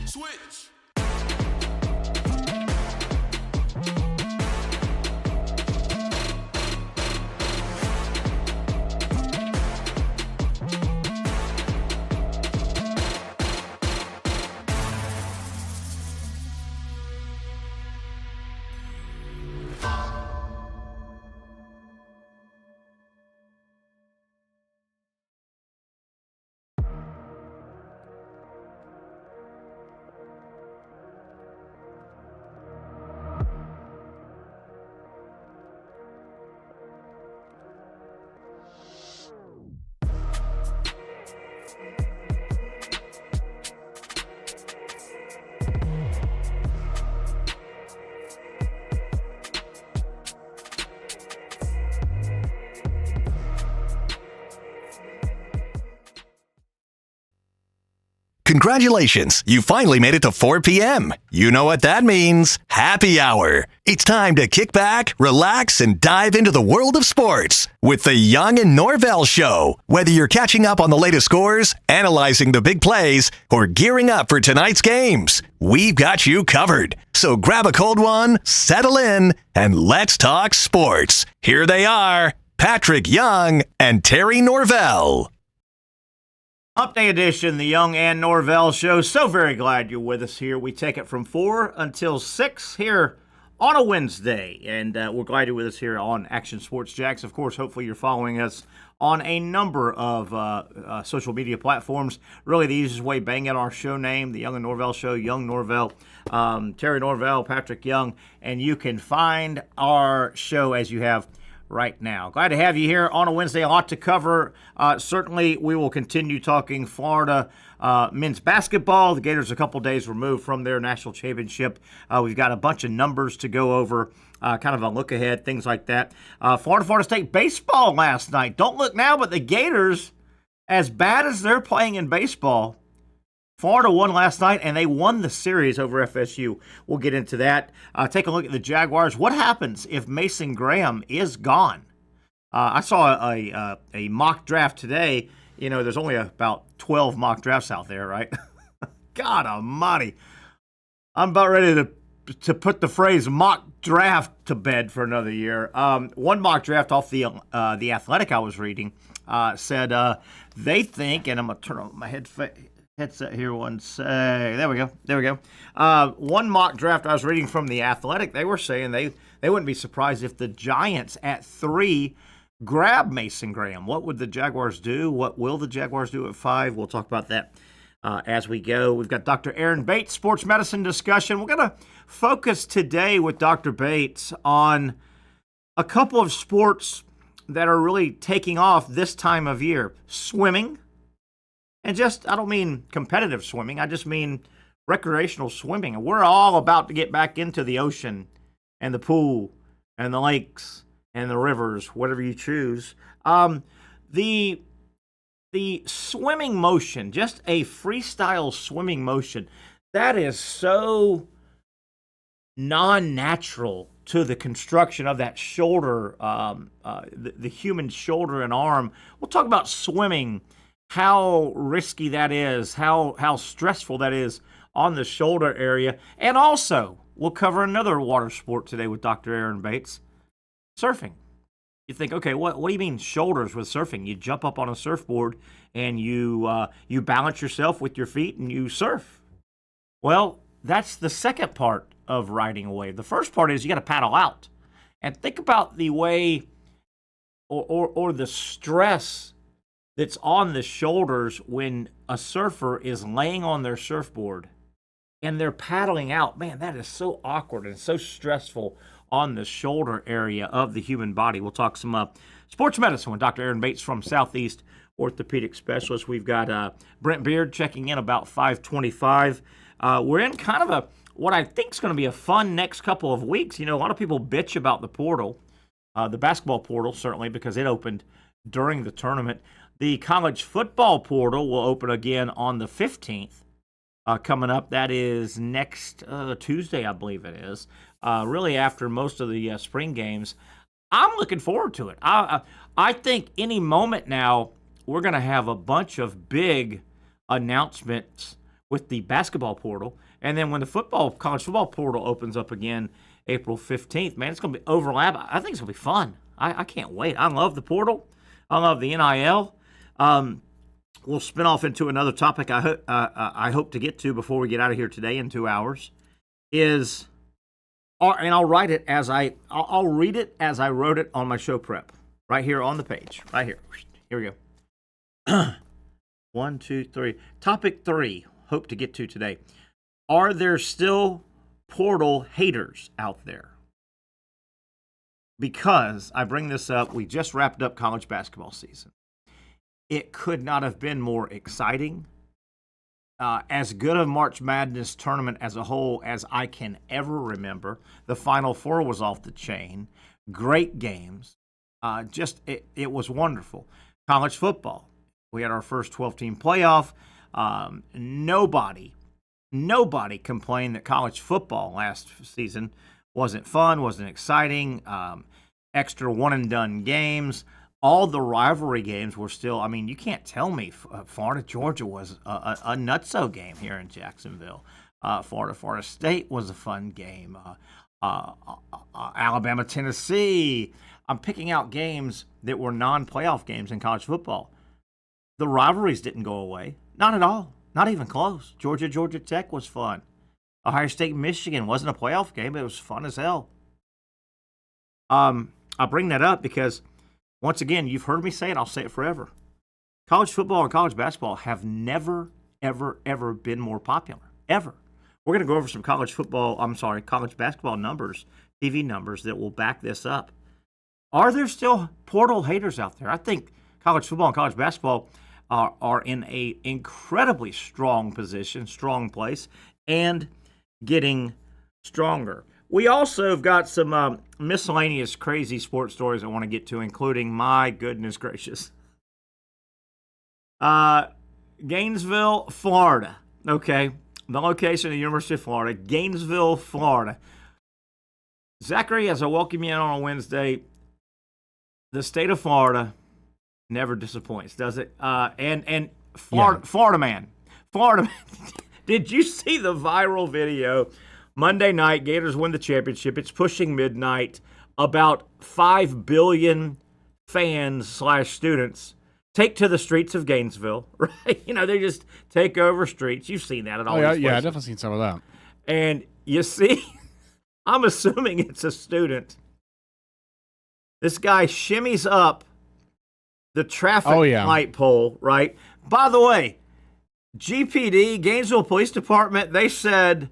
Switch. Congratulations, you finally made it to 4 p.m. You know what that means. Happy hour. It's time to kick back, relax, and dive into the world of sports with the Young and Norvelle Show. Whether you're catching up on the latest scores, analyzing the big plays, or gearing up for tonight's games, we've got you covered. So grab a cold one, settle in, and let's talk sports. Here they are, Patrick Young and Terry Norvelle. Hump Day edition, the Young and Norvelle Show. So very glad you're with us here. We take it from 4 until 6 here on a Wednesday. And we're glad you're with us here on Action Sports Jax. Of course, hopefully you're following us on a number of social media platforms. Really, the easiest way, bang out our show name, the Young and Norvelle Show, Young Norvelle, Terry Norvelle, Patrick Young, and you can find our show as you have right now. Glad to have you here on a Wednesday. A lot to cover. Certainly, we will continue talking Florida men's basketball. The Gators a couple days removed from their national championship. We've got a bunch of numbers to go over, kind of a look ahead, things like that. Florida State baseball last night. Don't look now, but the Gators, as bad as they're playing in baseball, Florida won last night, and they won the series over FSU. We'll get into that. Take a look at the Jaguars. What happens if Mason Graham is gone? I saw a mock draft today. You know, there's only about 12 mock drafts out there, right? God almighty. I'm about ready to put the phrase mock draft to bed for another year. One mock draft off the Athletic I was reading said they think, and I'm going to turn on my headset here one sec. There we go. One mock draft I was reading from the Athletic, they were saying they wouldn't be surprised if the Giants at 3 grab Mason Graham. What would the Jaguars do? What will the Jaguars do at 5? We'll talk about that as we go. We've got Dr. Aaron Bates, sports medicine discussion. We're going to focus today with Dr. Bates on a couple of sports that are really taking off this time of year. Swimming. And I don't mean competitive swimming, I just mean recreational swimming. And we're all about to get back into the ocean and the pool and the lakes and the rivers, whatever you choose. The swimming motion, just a freestyle swimming motion, that is so non-natural to the construction of that shoulder, the human shoulder and arm. We'll talk about swimming, how risky that is, how stressful that is on the shoulder area. And also, we'll cover another water sport today with Dr. Aaron Bates, surfing. You think, okay, what do you mean shoulders with surfing? You jump up on a surfboard and you balance yourself with your feet and you surf. Well, that's the second part of riding a wave. The first part is you got to paddle out. And think about the way or the stress that's on the shoulders when a surfer is laying on their surfboard and they're paddling out. Man, that is so awkward and so stressful on the shoulder area of the human body. We'll talk some sports medicine with Dr. Aaron Bates from Southeast Orthopedic Specialist. We've got Brent Beard checking in about 5:25. We're in kind of what I think is going to be a fun next couple of weeks. You know, a lot of people bitch about the portal, the basketball portal, certainly, because it opened during the tournament. The college football portal will open again on the 15th coming up. That is next Tuesday, I believe it is, really after most of the spring games. I'm looking forward to it. I think any moment now we're going to have a bunch of big announcements with the basketball portal, and then when the college football portal opens up again April 15th, man, it's going to be overlap. I think it's going to be fun. I can't wait. I love the portal. I love the NIL. We'll spin off into another topic I hope to get to before we get out of here today in 2 hours. And I'll write it I'll read it as I wrote it on my show prep, right here on the page, right here. Here we go. 1, 2, 3. Topic 3, hope to get to today. Are there still portal haters out there? Because I bring this up, we just wrapped up college basketball season. It could not have been more exciting. As good a March Madness tournament as a whole as I can ever remember. The Final Four was off the chain. Great games. It was wonderful. College football. We had our first 12-team playoff. Nobody complained that college football last season wasn't fun, wasn't exciting. Extra one-and-done games. All the rivalry games were still, I mean, you can't tell me Florida-Georgia was a nutso game here in Jacksonville. Florida State was a fun game. Alabama-Tennessee. I'm picking out games that were non-playoff games in college football. The rivalries didn't go away. Not at all. Not even close. Georgia Tech was fun. Ohio State-Michigan wasn't a playoff game, but it was fun as hell. I bring that up because, once again, you've heard me say it. I'll say it forever. College football and college basketball have never, ever, ever been more popular. Ever. We're going to go over some college basketball numbers, TV numbers that will back this up. Are there still portal haters out there? I think college football and college basketball are in a incredibly strong position, strong place, and getting stronger. We also have got some miscellaneous crazy sports stories I want to get to, including, my goodness gracious, Gainesville, Florida. Okay, the location of the University of Florida, Gainesville, Florida. Zachary, as I welcome you in on a Wednesday, the state of Florida never disappoints, does it? And Florida man. Did you see the viral video? Monday night, Gators win the championship. It's pushing midnight. About 5 billion fans/students take to the streets of Gainesville, right? You know, they just take over streets. You've seen that at all these places. Yeah, I've definitely seen some of that. And you see, I'm assuming it's a student. This guy shimmies up the traffic light pole, right? By the way, GPD, Gainesville Police Department, they said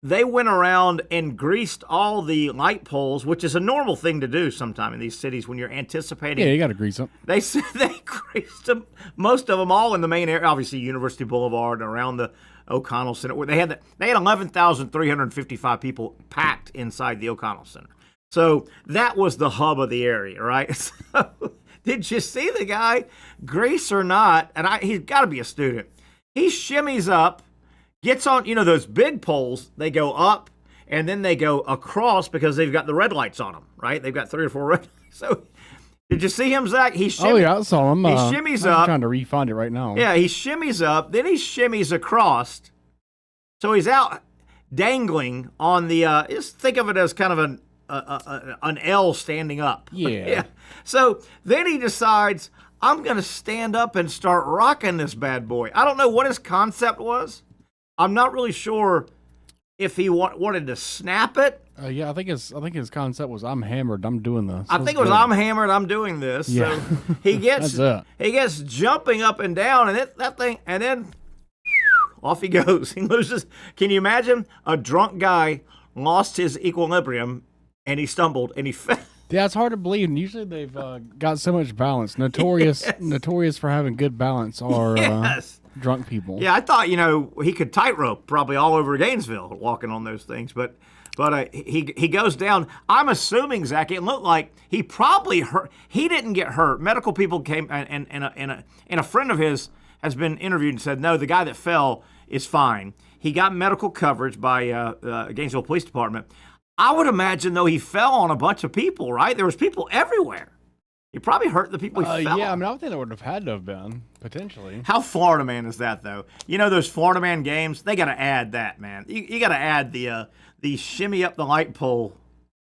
they went around and greased all the light poles, which is a normal thing to do sometime in these cities when you're anticipating. Yeah, you got to grease them. They said they greased them, most of them all in the main area, obviously University Boulevard and around the O'Connell Center. Where they had 11,355 people packed inside the O'Connell Center. So that was the hub of the area, right? So did you see the guy, grease or not, and he's got to be a student. He shimmies up, gets on, those big poles, they go up, and then they go across because they've got the red lights on them, right? They've got 3 or 4 red lights. So did you see him, Zach? I saw him. He shimmies up. I'm trying to refind it right now. Yeah, he shimmies up, then he shimmies across. So he's out dangling on the, just think of it as kind of an L standing up. Yeah. So then he decides, I'm going to stand up and start rocking this bad boy. I don't know what his concept was. I'm not really sure if he wanted to snap it. I think his concept was, I'm hammered, I'm doing this. I think it was, I'm hammered, I'm doing this. Yeah. So he gets jumping up and down, and then off he goes. He loses. Can you imagine a drunk guy lost his equilibrium and he stumbled and he fell? Yeah, it's hard to believe. And usually they've got so much balance. Notorious for having good balance are drunk people. Yeah, I thought he could tightrope probably all over Gainesville walking on those things, but he goes down. I'm assuming, Zach, it looked like he probably hurt. He didn't get hurt. Medical people came and a friend of his has been interviewed and said no, the guy that fell is fine. He got medical coverage by Gainesville Police Department. I would imagine, though, he fell on a bunch of people, right? There was people everywhere. He probably hurt the people he fell Yeah, I on. mean, I would think there would have had to have been, potentially. How Florida man is that, though? You know those Florida man games? They got to add that, man. You got to add the shimmy up the light pole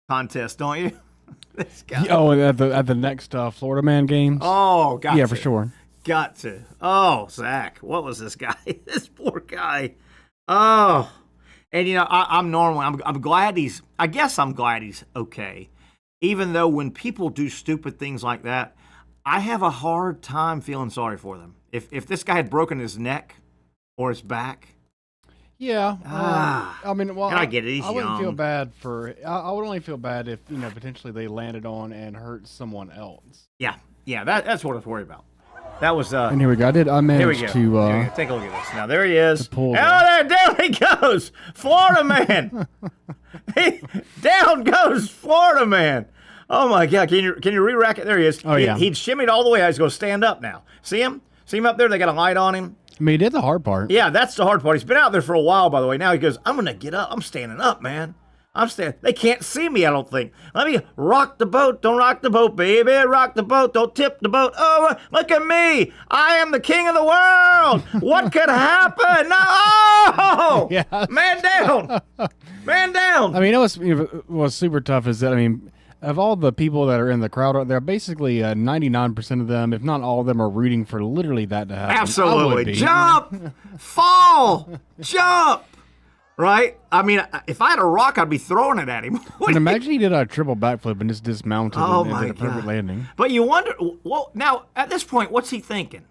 contest, don't you? This guy. Oh, at the next Florida Man games? Oh, got yeah, to. for sure. Got to. Oh, Zach, what was this guy? This poor guy. Oh. And, you know, I'm glad I'm glad he's okay. Even though when people do stupid things like that, I have a hard time feeling sorry for them. If this guy had broken his neck or his back. Yeah. I mean, well, I get it. He's I wouldn't young. feel bad for. I would only feel bad if potentially they landed on and hurt someone else. Yeah. That's what I was worried about. That was. And here we go. I Here we managed go. to. Here we go. Take a look at this. Now there he is. pull Oh, down he goes, Florida man. Down goes Florida man. Oh my God! Can you re-rack it? There he is. Oh, yeah. He'd shimmied all the way. He's going to stand up now. See him? See him up there? They got a light on him. I mean, he did the hard part. Yeah, that's the hard part. He's been out there for a while, by the way. Now he goes, I'm going to get up. I'm standing up, man. I'm standing. They can't see me, I don't think. Let me rock the boat. Don't rock the boat, baby. Rock the boat. Don't tip the boat over. Look at me. I am the king of the world. What could happen? No. Oh! Yeah. Man down. Man down. I mean, what's super tough is that, I mean, of all the people that are in the crowd out there, basically 99% of them, if not all of them, are rooting for literally that to happen. I would Absolutely. be. Jump. Fall. Jump. Right? I mean, if I had a rock, I'd be throwing it at him. And imagine he did a triple backflip and just dismounted Oh, and my did a perfect God. landing. But you wonder, well, now at this point, what's he thinking?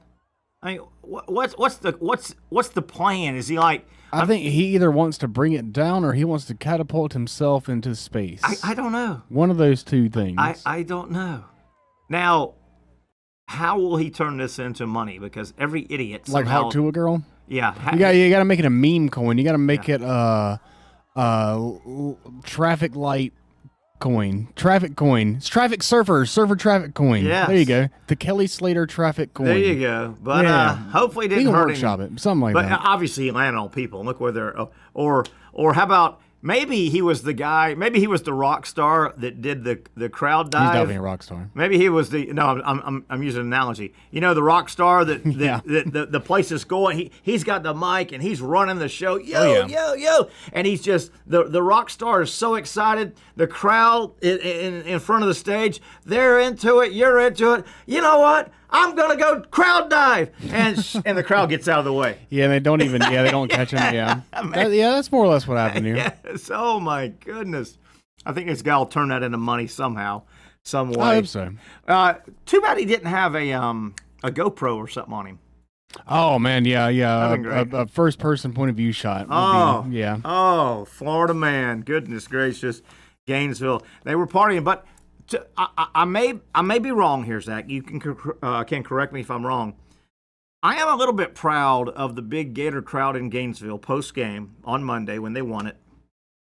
I mean, what's the plan? Is he like? I think he either wants to bring it down or he wants to catapult himself into space. I don't know. One of those two things. I don't know. Now, how will he turn this into money? Because every idiot like somehow, Hawk to a girl. yeah, You got to make it a meme coin. You got to make it traffic light coin, traffic coin. It's traffic surfer traffic coin. Yes. There you go. The Kelly Slater traffic coin. There you go. But Yeah. hopefully it We didn't can hurt workshop him. it, something like But that. obviously he landed on people. And look where they're. Or how about maybe he was the guy? Maybe he was the rock star that did the crowd dive. He's definitely a rock star. Maybe he was the I'm using an analogy. You know, the rock star that Yeah. the place is going. He's got the mic and he's running the show. Yo, Oh, yeah. yo. And he's just the rock star is so excited. The crowd in front of the stage, they're into it, you're into it. You know what? I'm gonna go crowd dive. And the crowd gets out of the way. Yeah, they don't even. Yeah, they don't catch him. Yeah, that's more or less what happened here. Yes. Oh my goodness. I think this guy will turn that into money somehow, some way. I hope so. Too bad he didn't have a GoPro or something on him. Oh man, yeah. That'd been great. A first person point of view shot. Oh, yeah. Oh, Florida man. Goodness gracious. Gainesville. They were partying, but I may be wrong here, Zach. You can correct me if I'm wrong. I am a little bit proud of the big Gator crowd in Gainesville post-game on Monday when they won it.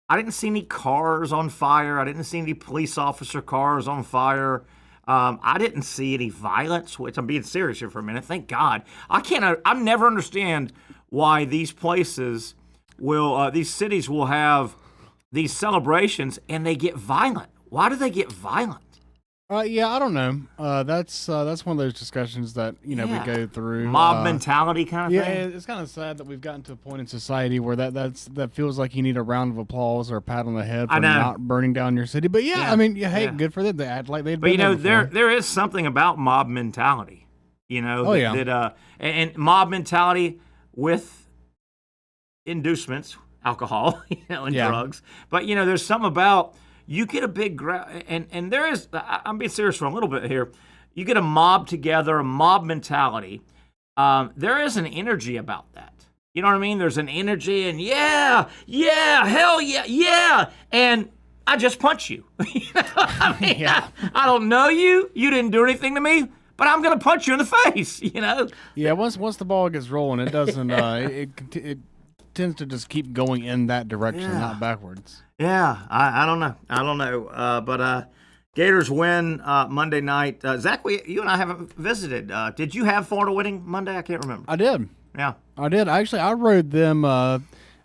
I didn't see any cars on fire. I didn't see any police officer cars on fire. I didn't see any violence, which I'm being serious here for a minute. Thank God. I never understand why these places these cities will have these celebrations and they get violent. Why do they get violent? Yeah, I don't know. That's one of those discussions that we go through. Mob mentality kind of Yeah, thing. it's kind of sad that we've gotten to a point in society where that feels like you need a round of applause or a pat on the head I for know. not burning down your city. But Yeah. I mean, hey, Yeah. good for them. They act like they'd. But been there before. there is something about mob mentality. Oh, yeah. And mob mentality with inducements, alcohol, and Yeah. drugs. But there's something about you get a big and there is. I'm being serious for a little bit here. You get a mob together, a mob mentality. There is an energy about that. You know what I mean? There's an energy, and yeah, hell yeah, and I just punch you. I mean, Yeah. I don't know you. You didn't do anything to me, but I'm gonna punch you in the face. Yeah, once the ball gets rolling, it doesn't. It tends to just keep going in that direction, Yeah. not backwards. Yeah, I don't know. But Gators win Monday night. Zach, you and I haven't visited. Did you have Florida winning Monday? I can't remember. I did. Yeah. I did. Actually, I rode them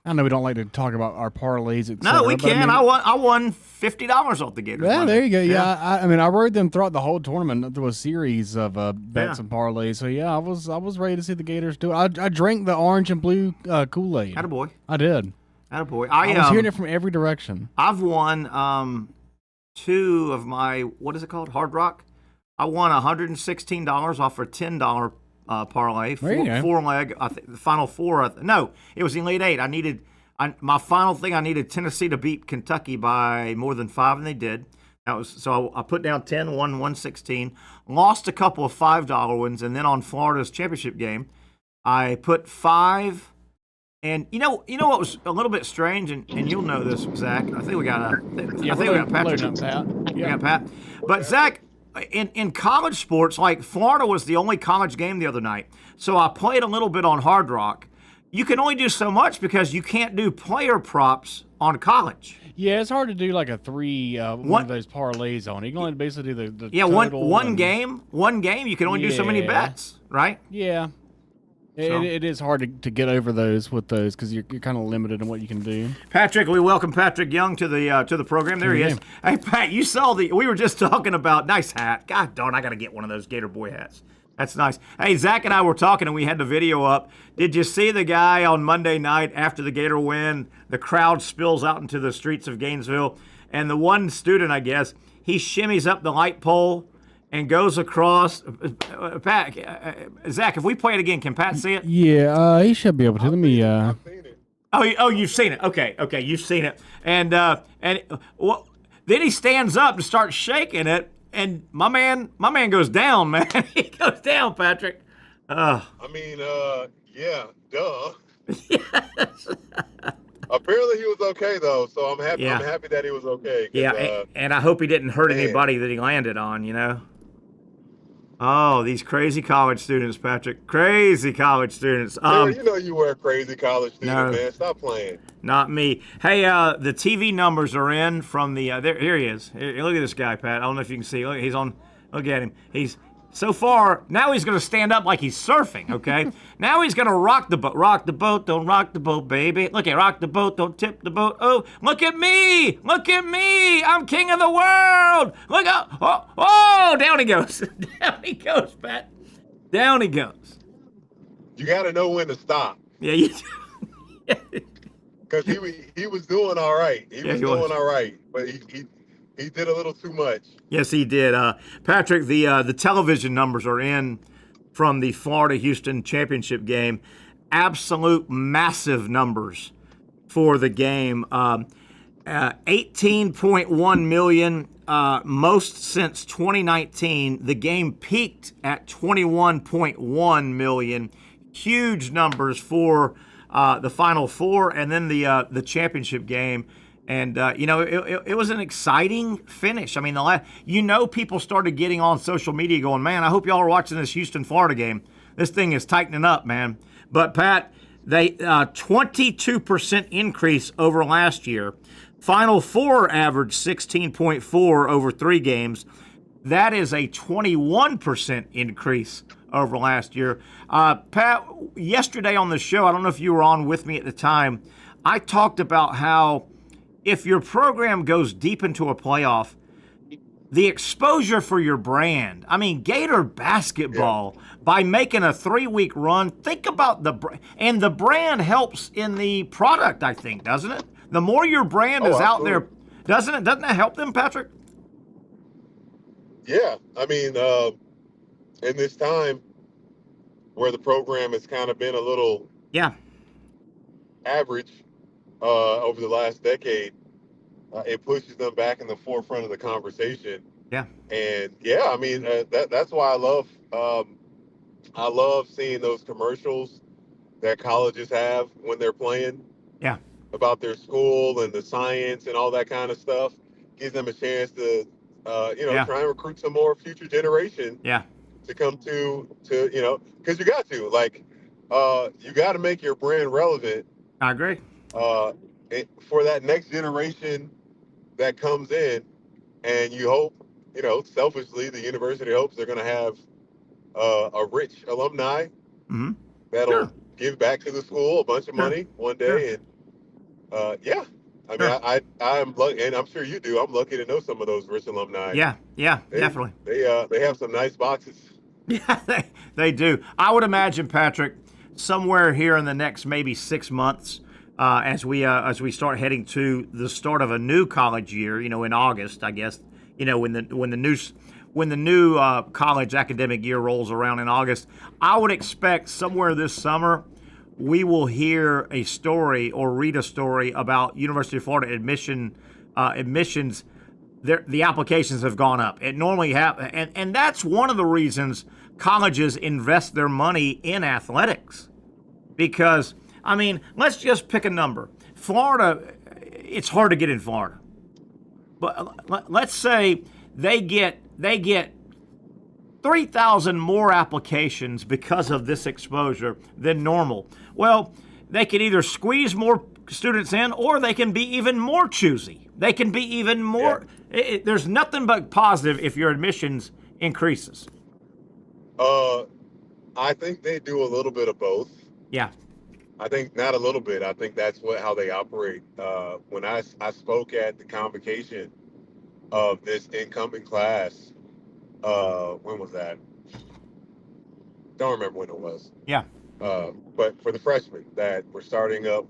I know we don't like to talk about our parlays, etc. No, we but can. I mean, I won $50 off the Gators. yeah, Monday. there you go. Yeah, I mean, I rode them throughout the whole tournament through a series of bets and parlays. So yeah, I was ready to see the Gators do it. I drank the orange and blue Kool-Aid. Attaboy. I did. Attaboy. I was hearing it from every direction. I've won 2 of my, what is it called? Hard Rock. I won $116 off a $10 parlay. There you go. 4-leg. I think the final 4. No, it was the Elite 8. My final thing, I needed Tennessee to beat Kentucky by more than 5, and they did. So I put down 10, won 116, lost a couple of $5 wins, and then on Florida's championship game, I put 5. And you know what was a little bit strange, and you'll know this, Zach. I think we got we got Patrick. We got Pat. But Zach, in college sports, like Florida was the only college game the other night, so I played a little bit on Hard Rock. You can only do so much because you can't do player props on college. Yeah, it's hard to do like a 3 one of those parlays on it. You can only basically do the total one game you can only do so many bets, right? Yeah. It is hard to get over those because you're kind of limited in what you can do. Patrick, we welcome Patrick Young to the program. There he is. Hey, Pat, you saw we were just talking about, nice hat. God darn, I got to get one of those Gator Boy hats. That's nice. Hey, Zach and I were talking, and we had the video up. Did you see the guy on Monday night after the Gator win? The crowd spills out into the streets of Gainesville, and the one student, I guess, he shimmies up the light pole and goes across. Pat, Zach, if we play it again, can Pat see it? Yeah, he should be able to. Let me. I've seen it. Oh, you've seen it. Okay, you've seen it. And then he stands up to start shaking it, and my man goes down, man. He goes down, Patrick. I mean, yeah, duh. Yes. Apparently he was okay though, so I'm happy. Yeah. I'm happy that he was okay. Yeah, and I hope he didn't hurt anybody that he landed on. You know. Oh, these crazy college students, Patrick. Crazy college students. You know you were a crazy college student, man. Stop playing. Not me. Hey, the TV numbers are in from the. Here he is. Here, look at this guy, Pat. I don't know if you can see. Look, he's on. Look at him. He's so far. Now he's going to stand up like he's surfing. Okay. Now he's going to rock the boat. Rock the boat. Don't rock the boat, baby. Look at rock the boat. Don't tip the boat. Oh, look at me. Look at me. I'm king of the world. Look out. Oh, down he goes. Down he goes, Pat. Down he goes. You got to know when to stop. Yeah, you do. Because he was doing all right. He was doing all right, but he did a little too much. Yes, he did. Patrick, the television numbers are in from the Florida-Houston championship game. Absolute massive numbers for the game. 18.1 million, most since 2019. The game peaked at 21.1 million. Huge numbers for the Final Four and then the championship game. And, it was an exciting finish. I mean, people started getting on social media going, man, I hope y'all are watching this Houston-Florida game. This thing is tightening up, man. But, Pat, they 22% increase over last year. Final Four averaged 16.4 over 3 games. That is a 21% increase over last year. Pat, yesterday on the show, I don't know if you were on with me at the time, I talked about how if your program goes deep into a playoff, the exposure for your brand. I mean, Gator basketball, by making a 3-week run, think about the brand helps in the product, I think, doesn't it? The more your brand is out there, doesn't that help them, Patrick? Yeah, I mean, in this time where the program has kind of been a little average over the last decade, it pushes them back in the forefront of the conversation. Yeah. And I mean, that's why I love seeing those commercials that colleges have when they're playing. Yeah. About their school and the science and all that kind of stuff. Gives them a chance to try and recruit some more future generation. Yeah. To come to because you got to, you got to make your brand relevant. I agree. For that next generation that comes in, and you hope, selfishly, the university hopes they're going to have a rich alumni that'll give back to the school a bunch of money one day, Yeah. I mean, Sure. I'm lucky, and I'm sure you do. I'm lucky to know some of those rich alumni. Yeah, definitely. They have some nice boxes. Yeah, they do. I would imagine, Patrick, somewhere here in the next maybe 6 months, as we start heading to the start of a new college year, in August, I guess, when the new college academic year rolls around in August, I would expect somewhere this summer we will hear a story or read a story about University of Florida admissions. The applications have gone up. It normally and that's one of the reasons colleges invest their money in athletics. Because, I mean, let's just pick a number. Florida, it's hard to get in Florida. But let's say they get 3,000 more applications because of this exposure than normal. Well, they can either squeeze more students in, or they can be even more choosy. They can be even more. Yeah. There's nothing but positive if your admissions increases. I think they do a little bit of both. Yeah. I think not a little bit. I think that's how they operate. When I spoke at the convocation of this incoming class, when was that? Don't remember when it was. Yeah. But for the freshmen that were starting up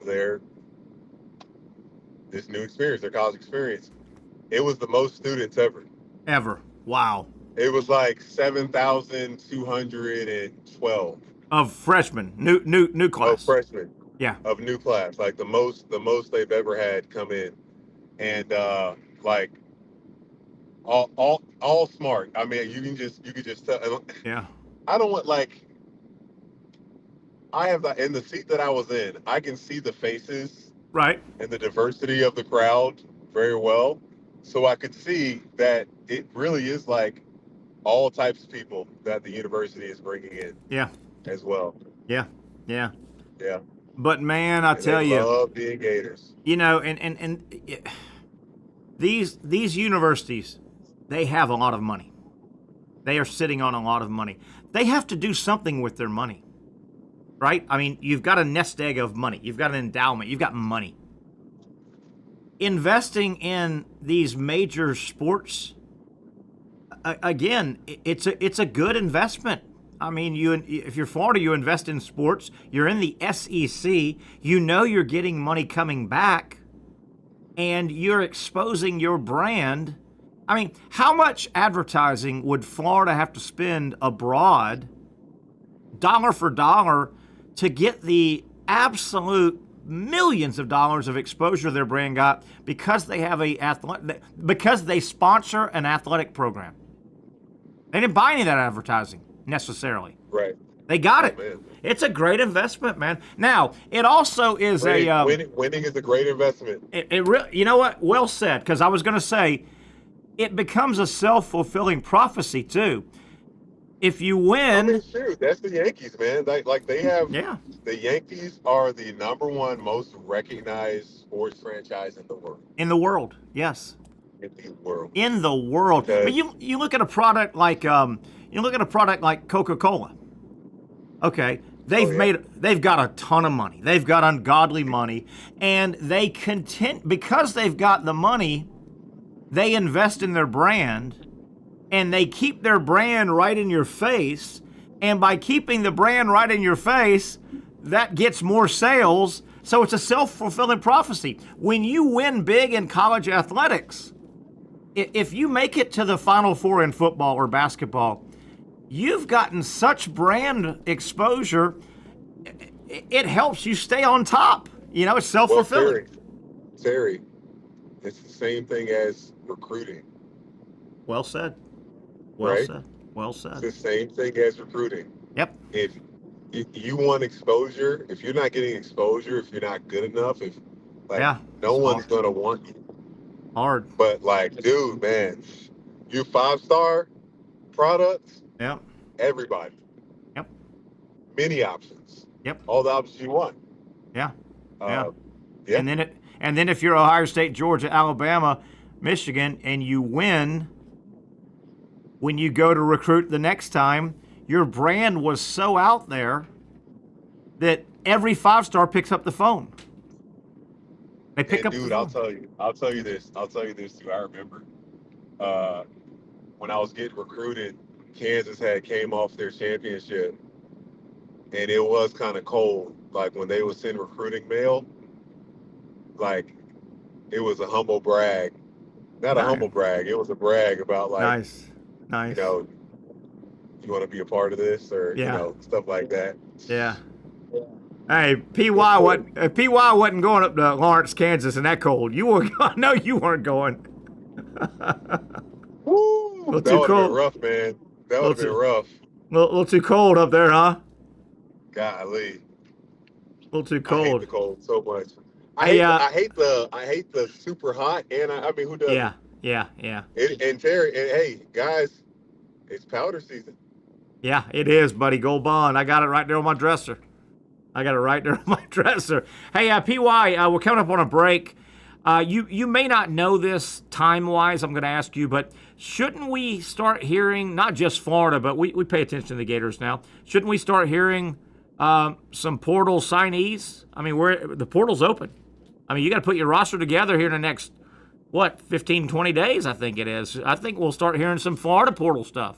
this new experience, their college experience, it was the most students ever. Ever. Wow. It was like 7,212 of freshmen, new class. Of freshmen. Yeah. Of new class, like the most they've ever had come in, and like all smart. I mean, you could just tell. Yeah. I don't want I have in the seat that I was in, I can see the faces, right, and the diversity of the crowd very well. So I could see that it really is like all types of people that the university is bringing in. Yeah. As well. Yeah. Yeah. Yeah. But man, I tell you, love being Gators. And these universities, they have a lot of money. They are sitting on a lot of money. They have to do something with their money, right? I mean, you've got a nest egg of money. You've got an endowment. You've got money. Investing in these major sports, again, it's a good investment. I mean, if you're Florida, you invest in sports. You're in the SEC. You know you're getting money coming back, and you're exposing your brand. I mean, how much advertising would Florida have to spend abroad, dollar for dollar, to get the absolute millions of dollars of exposure their brand got because they have because they sponsor an athletic program? They didn't buy any of that advertising necessarily. Right. They got it. Man. It's a great investment, man. Now, it also is winning is a great investment. You know what? Well said, because I was going to say it becomes a self-fulfilling prophecy too. If you win, I mean, shoot, that's the Yankees, man. Like they have. Yeah. The Yankees are the #1 most recognized sports franchise in the world. In the world, yes. In the world. In the world. But you look at a product like Coca-Cola. Okay, they've got a ton of money. They've got ungodly money, and because they've got the money, they invest in their brand, and they keep their brand right in your face. And by keeping the brand right in your face, that gets more sales. So it's a self-fulfilling prophecy. When you win big in college athletics, if you make it to the Final Four in football or basketball, you've gotten such brand exposure, it helps you stay on top. It's self-fulfilling. Well, Terry, it's the same thing as recruiting. Well said. Well said. It's the same thing as recruiting. Yep. If you want exposure, if you're not getting exposure, if you're not good enough, no one's going to want you. Hard. But dude, man, you 5-star products. Yep. Everybody. Yep. Many options. Yep. All the options you want. Yeah. Yeah. And then if you're Ohio State, Georgia, Alabama, Michigan, and you win, when you go to recruit the next time, your brand was so out there that every 5-star picks up the phone. They pick And up dude, the I'll phone. tell you this too. I remember when I was getting recruited, Kansas had came off their championship, and it was kind of cold. Like when they would send recruiting mail, like it was a humble brag. Not a Nice. humble brag. It was a brag about like, Nice. you know, you want to be a part of this or Yeah. stuff like that. Yeah. Hey, PY wasn't going up to Lawrence, Kansas in that cold. You were. I know you weren't going. Woo! little That too would have been cold. rough, man. That Little would have been too, rough. little too cold up there, huh? Golly, A little too I hate the cold. cold so much. Hey, I hate the super hot, and I mean, who doesn't? yeah. And Terry, and hey, guys, it's powder season. Yeah, it is, buddy. Gold Bond. I got it right there on my dresser. Hey, PY, we're coming up on a break. You may not know this time-wise, I'm going to ask you, but shouldn't we start hearing, not just Florida, but we pay attention to the Gators now, shouldn't we start hearing some portal signees? I mean, the portal's open. I mean, you got to put your roster together here in the next, 15, 20 days, I think it is. I think we'll start hearing some Florida portal stuff.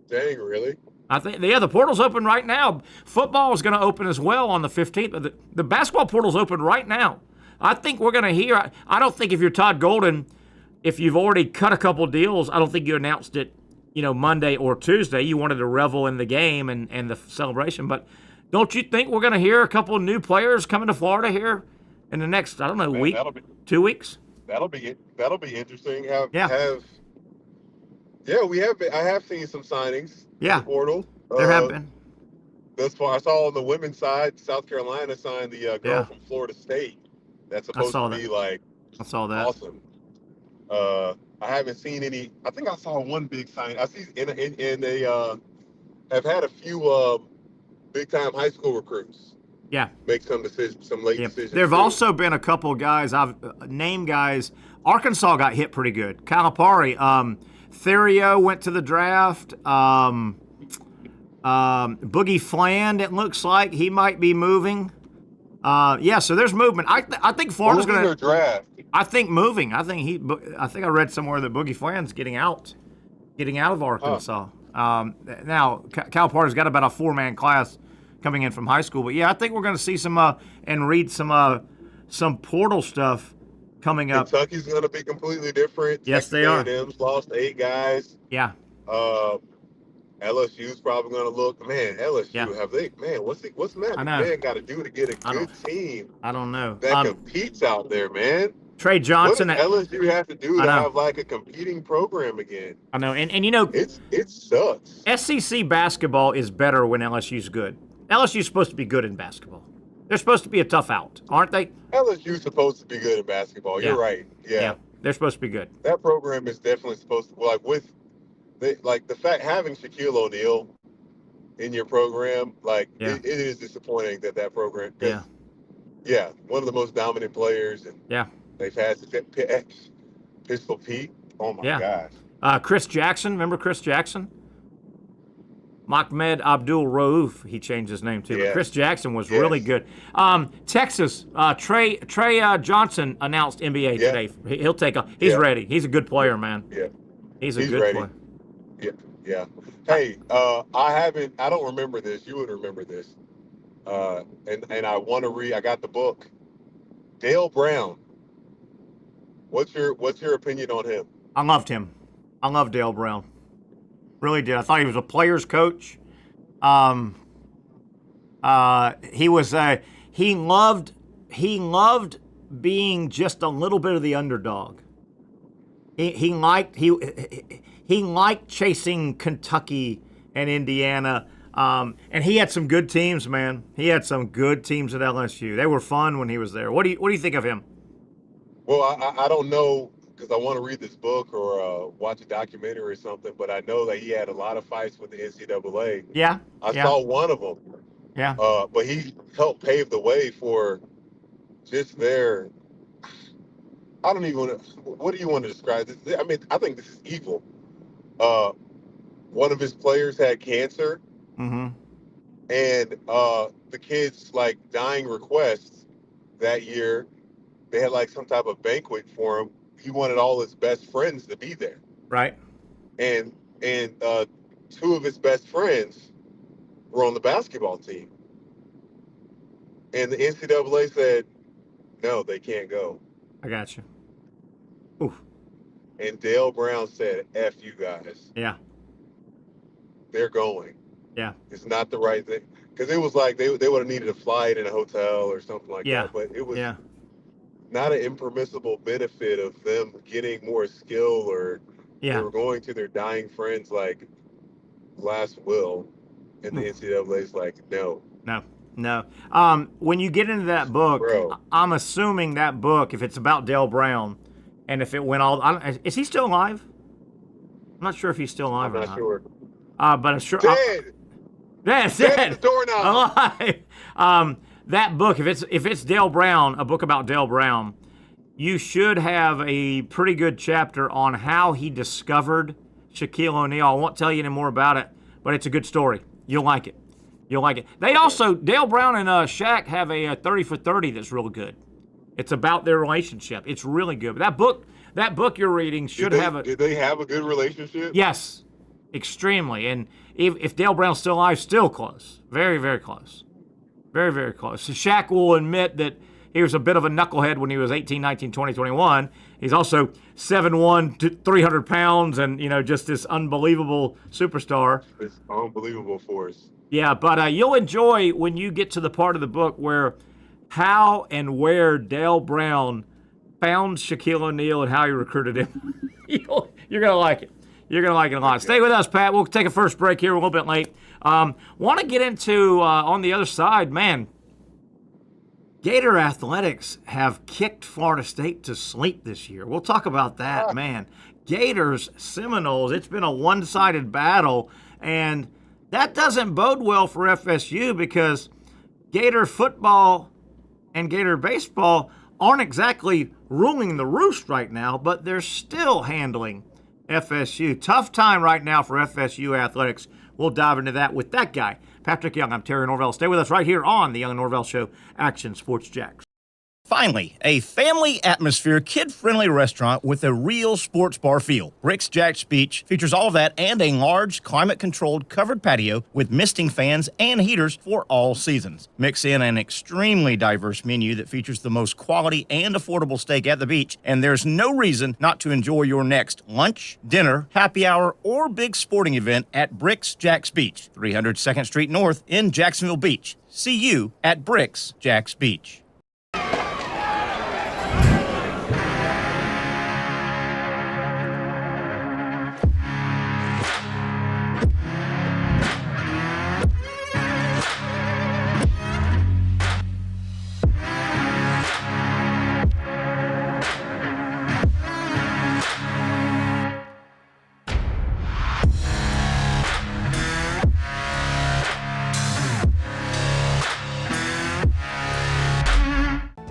Dang, really? I think, the portal's open right now. Football is going to open as well on the 15th. But the basketball portal's open right now. I think we're going to hear. I don't think if you're Todd Golden, if you've already cut a couple deals, I don't think you announced it, Monday or Tuesday. You wanted to revel in the game and the celebration. But don't you think we're going to hear a couple of new players coming to Florida here in the next, I don't know, week, 2 weeks? That'll be interesting. I have seen some signings. Yeah. In the portal. There have been. Thus far, I saw on the women's side, South Carolina signed the girl from Florida State. That's supposed to be like I saw that. Awesome. I haven't seen any. I think I saw one big sign. I see and they have had a few big time high school recruits. Yeah. Make some decisions, some late decisions. There have also been a couple of guys, I've named guys. Arkansas got hit pretty good. Calipari, Therio went to the draft. Boogie Fland, it looks like he might be moving. So there's movement. I think Florida's going to draft. I think moving. I think I read somewhere that Boogie Fland's getting out of Arkansas. Now Calipari's got about a 4-man class coming in from high school, but I think we're going to see some and read some portal stuff coming up. Kentucky's going to be completely different. Yes, Texas they are. A&M's lost 8 guys. Yeah. LSU's probably going to look. Man, LSU have they? Man, what's Matt McMahon got to do to get a good team? I don't know. That competes out there, man. Trey Johnson. What does LSU have to do to have like a competing program again? I know, and it sucks. SEC basketball is better when LSU's good. LSU's supposed to be good in basketball. They're supposed to be a tough out, aren't they? LSU's supposed to be good in basketball. You're right. Yeah, they're supposed to be good. That program is definitely supposed to the fact having Shaquille O'Neal in your program, it is disappointing that program. One of the most dominant players, and they've had Pistol Pete. Oh my gosh. Chris Jackson, remember Chris Jackson? Mahmed Abdul Rauf, he changed his name too. But Chris Jackson was really good. Texas, Trey Johnson announced NBA today. He'll take he's ready. He's a good player, man. Yeah, he's a good ready. player. Yeah. Hey, I don't remember this. You would remember this. And I want to read. I got the book. Dale Brown. What's your opinion on him? I loved him. I love Dale Brown. Really did. I thought he was a player's coach. He loved being just a little bit of the underdog. He liked chasing Kentucky and Indiana. And he had some good teams, man. He had some good teams at LSU. They were fun when he was there. What do you think of him? Well, I don't know, because I want to read this book or watch a documentary or something, but I know that he had a lot of fights with the NCAA. Yeah. I saw one of them. Yeah. But he helped pave the way for just their, I don't even want to, what do you want to describe this? I mean, I think this is evil. One of his players had cancer. Mm-hmm. And the kid's dying requests that year, they had like some type of banquet for him. He wanted all his best friends to be there. Right. And two of his best friends were on the basketball team. And the NCAA said, no, they can't go. I got you. Oof. And Dale Brown said, F you guys. Yeah. They're going. Yeah. It's not the right thing. Because it was like they would have needed a flight in a hotel or something like that. But it was not an impermissible benefit of them getting more skill, or they were going to their dying friends like last will. And the NCAA's like, no. No. When you get into that book, I'm assuming that book, if it's about Dale Brown, and if it went is he still alive? I'm not sure if he's still alive or not. I'm not sure. But I'm sure. Dead. Dead. Doorknob. Alive. That book, if it's Dale Brown, a book about Dale Brown, you should have a pretty good chapter on how he discovered Shaquille O'Neal. I won't tell you any more about it, but it's a good story. You'll like it. They also, Dale Brown and Shaq have a 30 for 30 that's real good. It's about their relationship. It's really good. But that book you're reading should have a... Did they have a good relationship? Yes, extremely. And if Dale Brown's still alive, still close. Very, very close. Very, very close. So Shaq will admit that he was a bit of a knucklehead when he was 18, 19, 20, 21. He's also 7'1", 300 pounds, and, just this unbelievable superstar. It's unbelievable force. Yeah, but you'll enjoy when you get to the part of the book where how and where Dale Brown found Shaquille O'Neal and how he recruited him. You're going to like it. You're going to like it a lot. Stay with us, Pat. We'll take a first break here. We're a little bit late. Want to get into, on the other side, man, Gator athletics have kicked Florida State to sleep this year. We'll talk about that, man. Gators, Seminoles, it's been a one-sided battle, and that doesn't bode well for FSU because Gator football and Gator baseball aren't exactly ruling the roost right now, but they're still handling FSU. Tough time right now for FSU athletics. We'll dive into that with that guy, Patrick Young. I'm Terry Norvelle. Stay with us right here on the Young and Norvelle Show, Action Sports Jags. Finally, a family atmosphere, kid-friendly restaurant with a real sports bar feel. Bricks Jack's Beach features all of that and a large, climate-controlled covered patio with misting fans and heaters for all seasons. Mix in an extremely diverse menu that features the most quality and affordable steak at the beach, and there's no reason not to enjoy your next lunch, dinner, happy hour, or big sporting event at Bricks Jack's Beach, 300 2nd Street North in Jacksonville Beach. See you at Bricks Jack's Beach.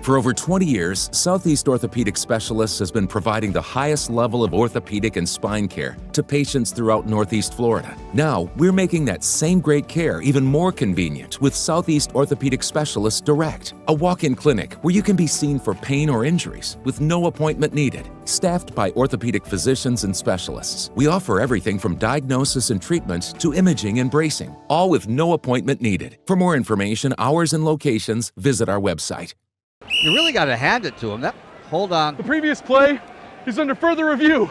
For over 20 years, Southeast Orthopedic Specialists has been providing the highest level of orthopedic and spine care to patients throughout Northeast Florida. Now, we're making that same great care even more convenient with Southeast Orthopedic Specialists Direct, a walk-in clinic where you can be seen for pain or injuries with no appointment needed. Staffed by orthopedic physicians and specialists, we offer everything from diagnosis and treatment to imaging and bracing, all with no appointment needed. For more information, hours, and locations, visit our website. You really got to hand it to him. Hold on. The previous play is under further review.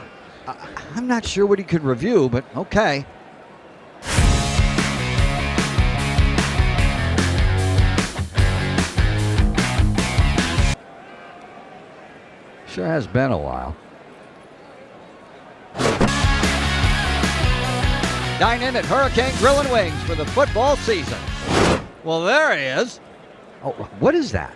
I'm not sure what he could review, but okay. Sure has been a while. Dine in at Hurricane Grill and Wings for the football season. Well, there he is. Oh, what is that?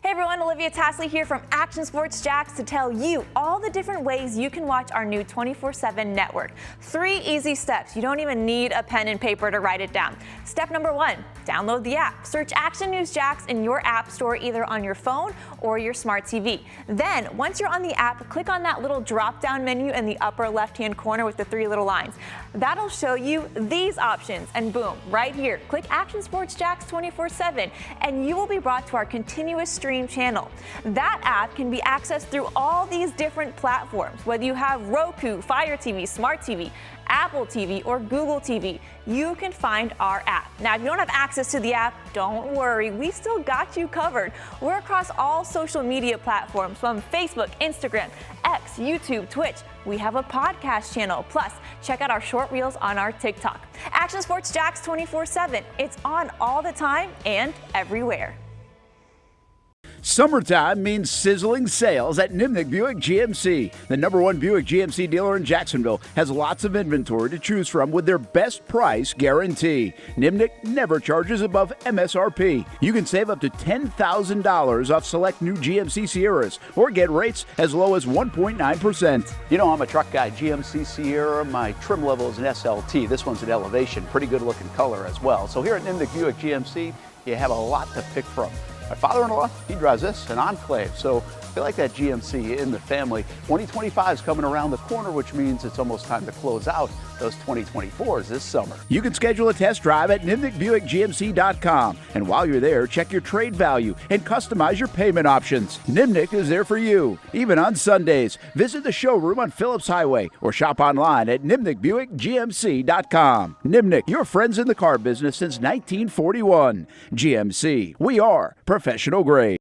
Hey everyone, Olivia Tasley here from Action Sports Jax to tell you all the different ways you can watch our new 24/7 network. 3 easy steps. You don't even need a pen and paper to write it down. Step number 1, download the app. Search Action News Jax in your app store either on your phone or your smart TV. Then, once you're on the app, click on that little drop-down menu in the upper left-hand corner with the 3 little lines. That'll show you these options, and boom, right here, click Action Sports Jax 24/7, and you will be brought to our continuous stream Stream channel. That app can be accessed through all these different platforms, whether you have Roku, Fire TV, Smart TV, Apple TV, or Google TV. You can find our app. Now, if you don't have access to the app, don't worry, we still got you covered. We're across all social media platforms from Facebook, Instagram, X, YouTube, Twitch. We have a podcast channel. Plus, check out our short reels on our TikTok. Action Sports Jax 24/7. It's on all the time and everywhere. Summertime means sizzling sales at Nimnick Buick GMC. The #1 Buick GMC dealer in Jacksonville has lots of inventory to choose from with their best price guarantee. Nimnick never charges above MSRP. You can save up to $10,000 off select new GMC Sierras or get rates as low as 1.9%. You know, I'm a truck guy. GMC Sierra, my trim level is an SLT. This one's an Elevation. Pretty good looking color as well. So here at Nimnick Buick GMC, you have a lot to pick from. My father-in-law, he drives this, an Enclave, so I feel like that GMC in the family. 2025 is coming around the corner, which means it's almost time to close out those 2024s this summer. You can schedule a test drive at NimnickBuickGMC.com. And while you're there, check your trade value and customize your payment options. Nimnick is there for you, even on Sundays. Visit the showroom on Phillips Highway or shop online at NimnickBuickGMC.com. Nimnick, your friends in the car business since 1941. GMC, we are professional grade.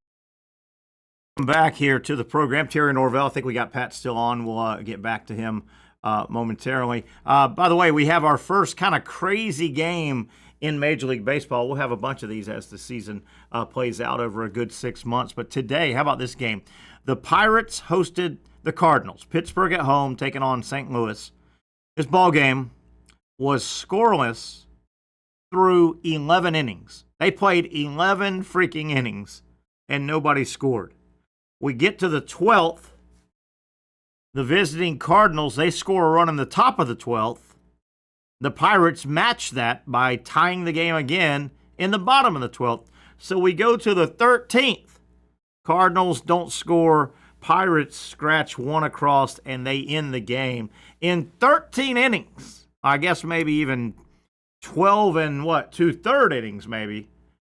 Back here to the program, Terry Norvelle. I think we got Pat still on. We'll get back to him momentarily. By the way, we have our first kind of crazy game in Major League Baseball. We'll have a bunch of these as the season plays out over a good 6 months. But today, how about this game? The Pirates hosted the Cardinals. Pittsburgh at home taking on St. Louis. This ball game was scoreless through 11 innings. They played 11 freaking innings, and nobody scored. We get to the 12th. The visiting Cardinals, they score a run in the top of the 12th. The Pirates match that by tying the game again in the bottom of the 12th. So we go to the 13th. Cardinals don't score. Pirates scratch one across, and they end the game. In 13 innings, I guess maybe even 12 and 2/3 innings maybe,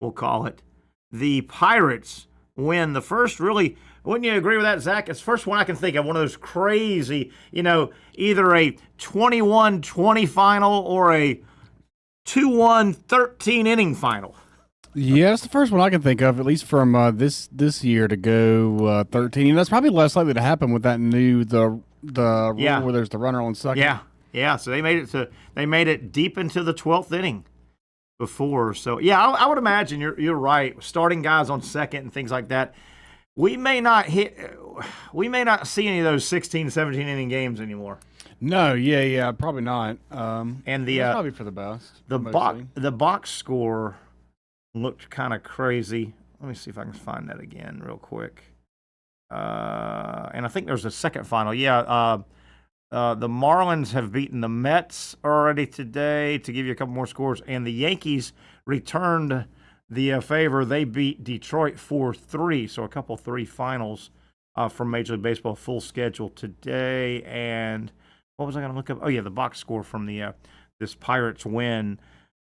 we'll call it, the Pirates win the first really. Wouldn't you agree with that, Zach? It's the first one I can think of, one of those crazy, either a 21-20 final or a 2-1 13-inning final. Yeah, it's the first one I can think of, at least from this year, to go 13. And that's probably less likely to happen with that new the rule where there's the runner on second. Yeah. So they made it deep into the 12th inning before. So yeah, I would imagine you're right. Starting guys on second and things like that. We may not see any of those 16, 17 inning games anymore. No, yeah, probably not. And that's probably for the best. The box score looked kind of crazy. Let me see if I can find that again real quick. And I think there's a second final. Yeah, the Marlins have beaten the Mets already today, to give you a couple more scores, and the Yankees returned the favor. They beat Detroit 4-3, so a couple 3 finals from Major League Baseball full schedule today. And what was I going to look up? Oh yeah, the box score from the this Pirates win,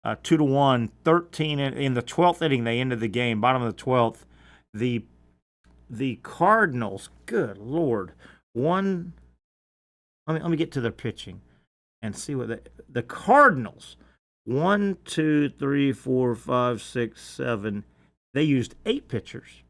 2-1, 13 in the 12th inning. They ended the game, bottom of the 12th. The Cardinals, good Lord, won. Let me get to their pitching and see what the Cardinals. 1, 2, 3, 4, 5, 6, 7. They used 8 pitchers.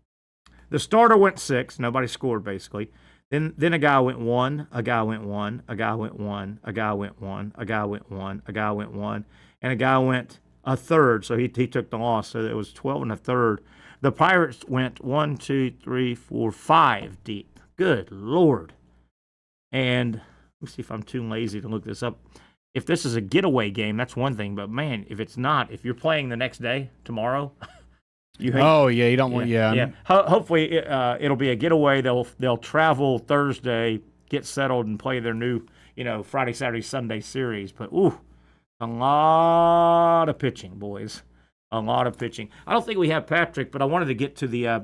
The starter went 6. Nobody scored, basically. Then a guy went 1. A guy went 1. A guy went 1. A guy went 1. A guy went 1. A guy went 1. And a guy went a third. So he took the loss. So it was 12 and a third. The Pirates went 1, 2, 3, 4, 5 deep. Good Lord. And let me see if I'm too lazy to look this up. If this is a getaway game, that's one thing. But, man, if it's not, if you're playing the next day, tomorrow, you don't want. Yeah. Hopefully it'll be a getaway. They'll travel Thursday, get settled, and play their new, Friday, Saturday, Sunday series. But, a lot of pitching, boys. A lot of pitching. I don't think we have Patrick, but I wanted to get to the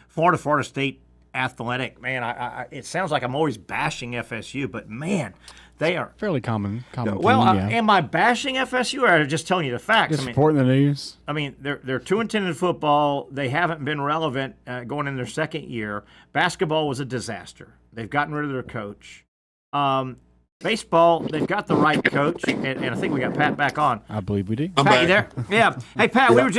Florida State Athletic. Man, it sounds like I'm always bashing FSU, but man, They are fairly common. Well, team, yeah. am I bashing FSU or just telling you the facts? Just reporting the news. I mean, they're 2-10 in football. They haven't been relevant going in their second year. Basketball was a disaster. They've gotten rid of their coach. Baseball, they've got the right coach, and I think we got Pat back on. I believe we do. Pat, you there? Yeah. Hey, Pat, we were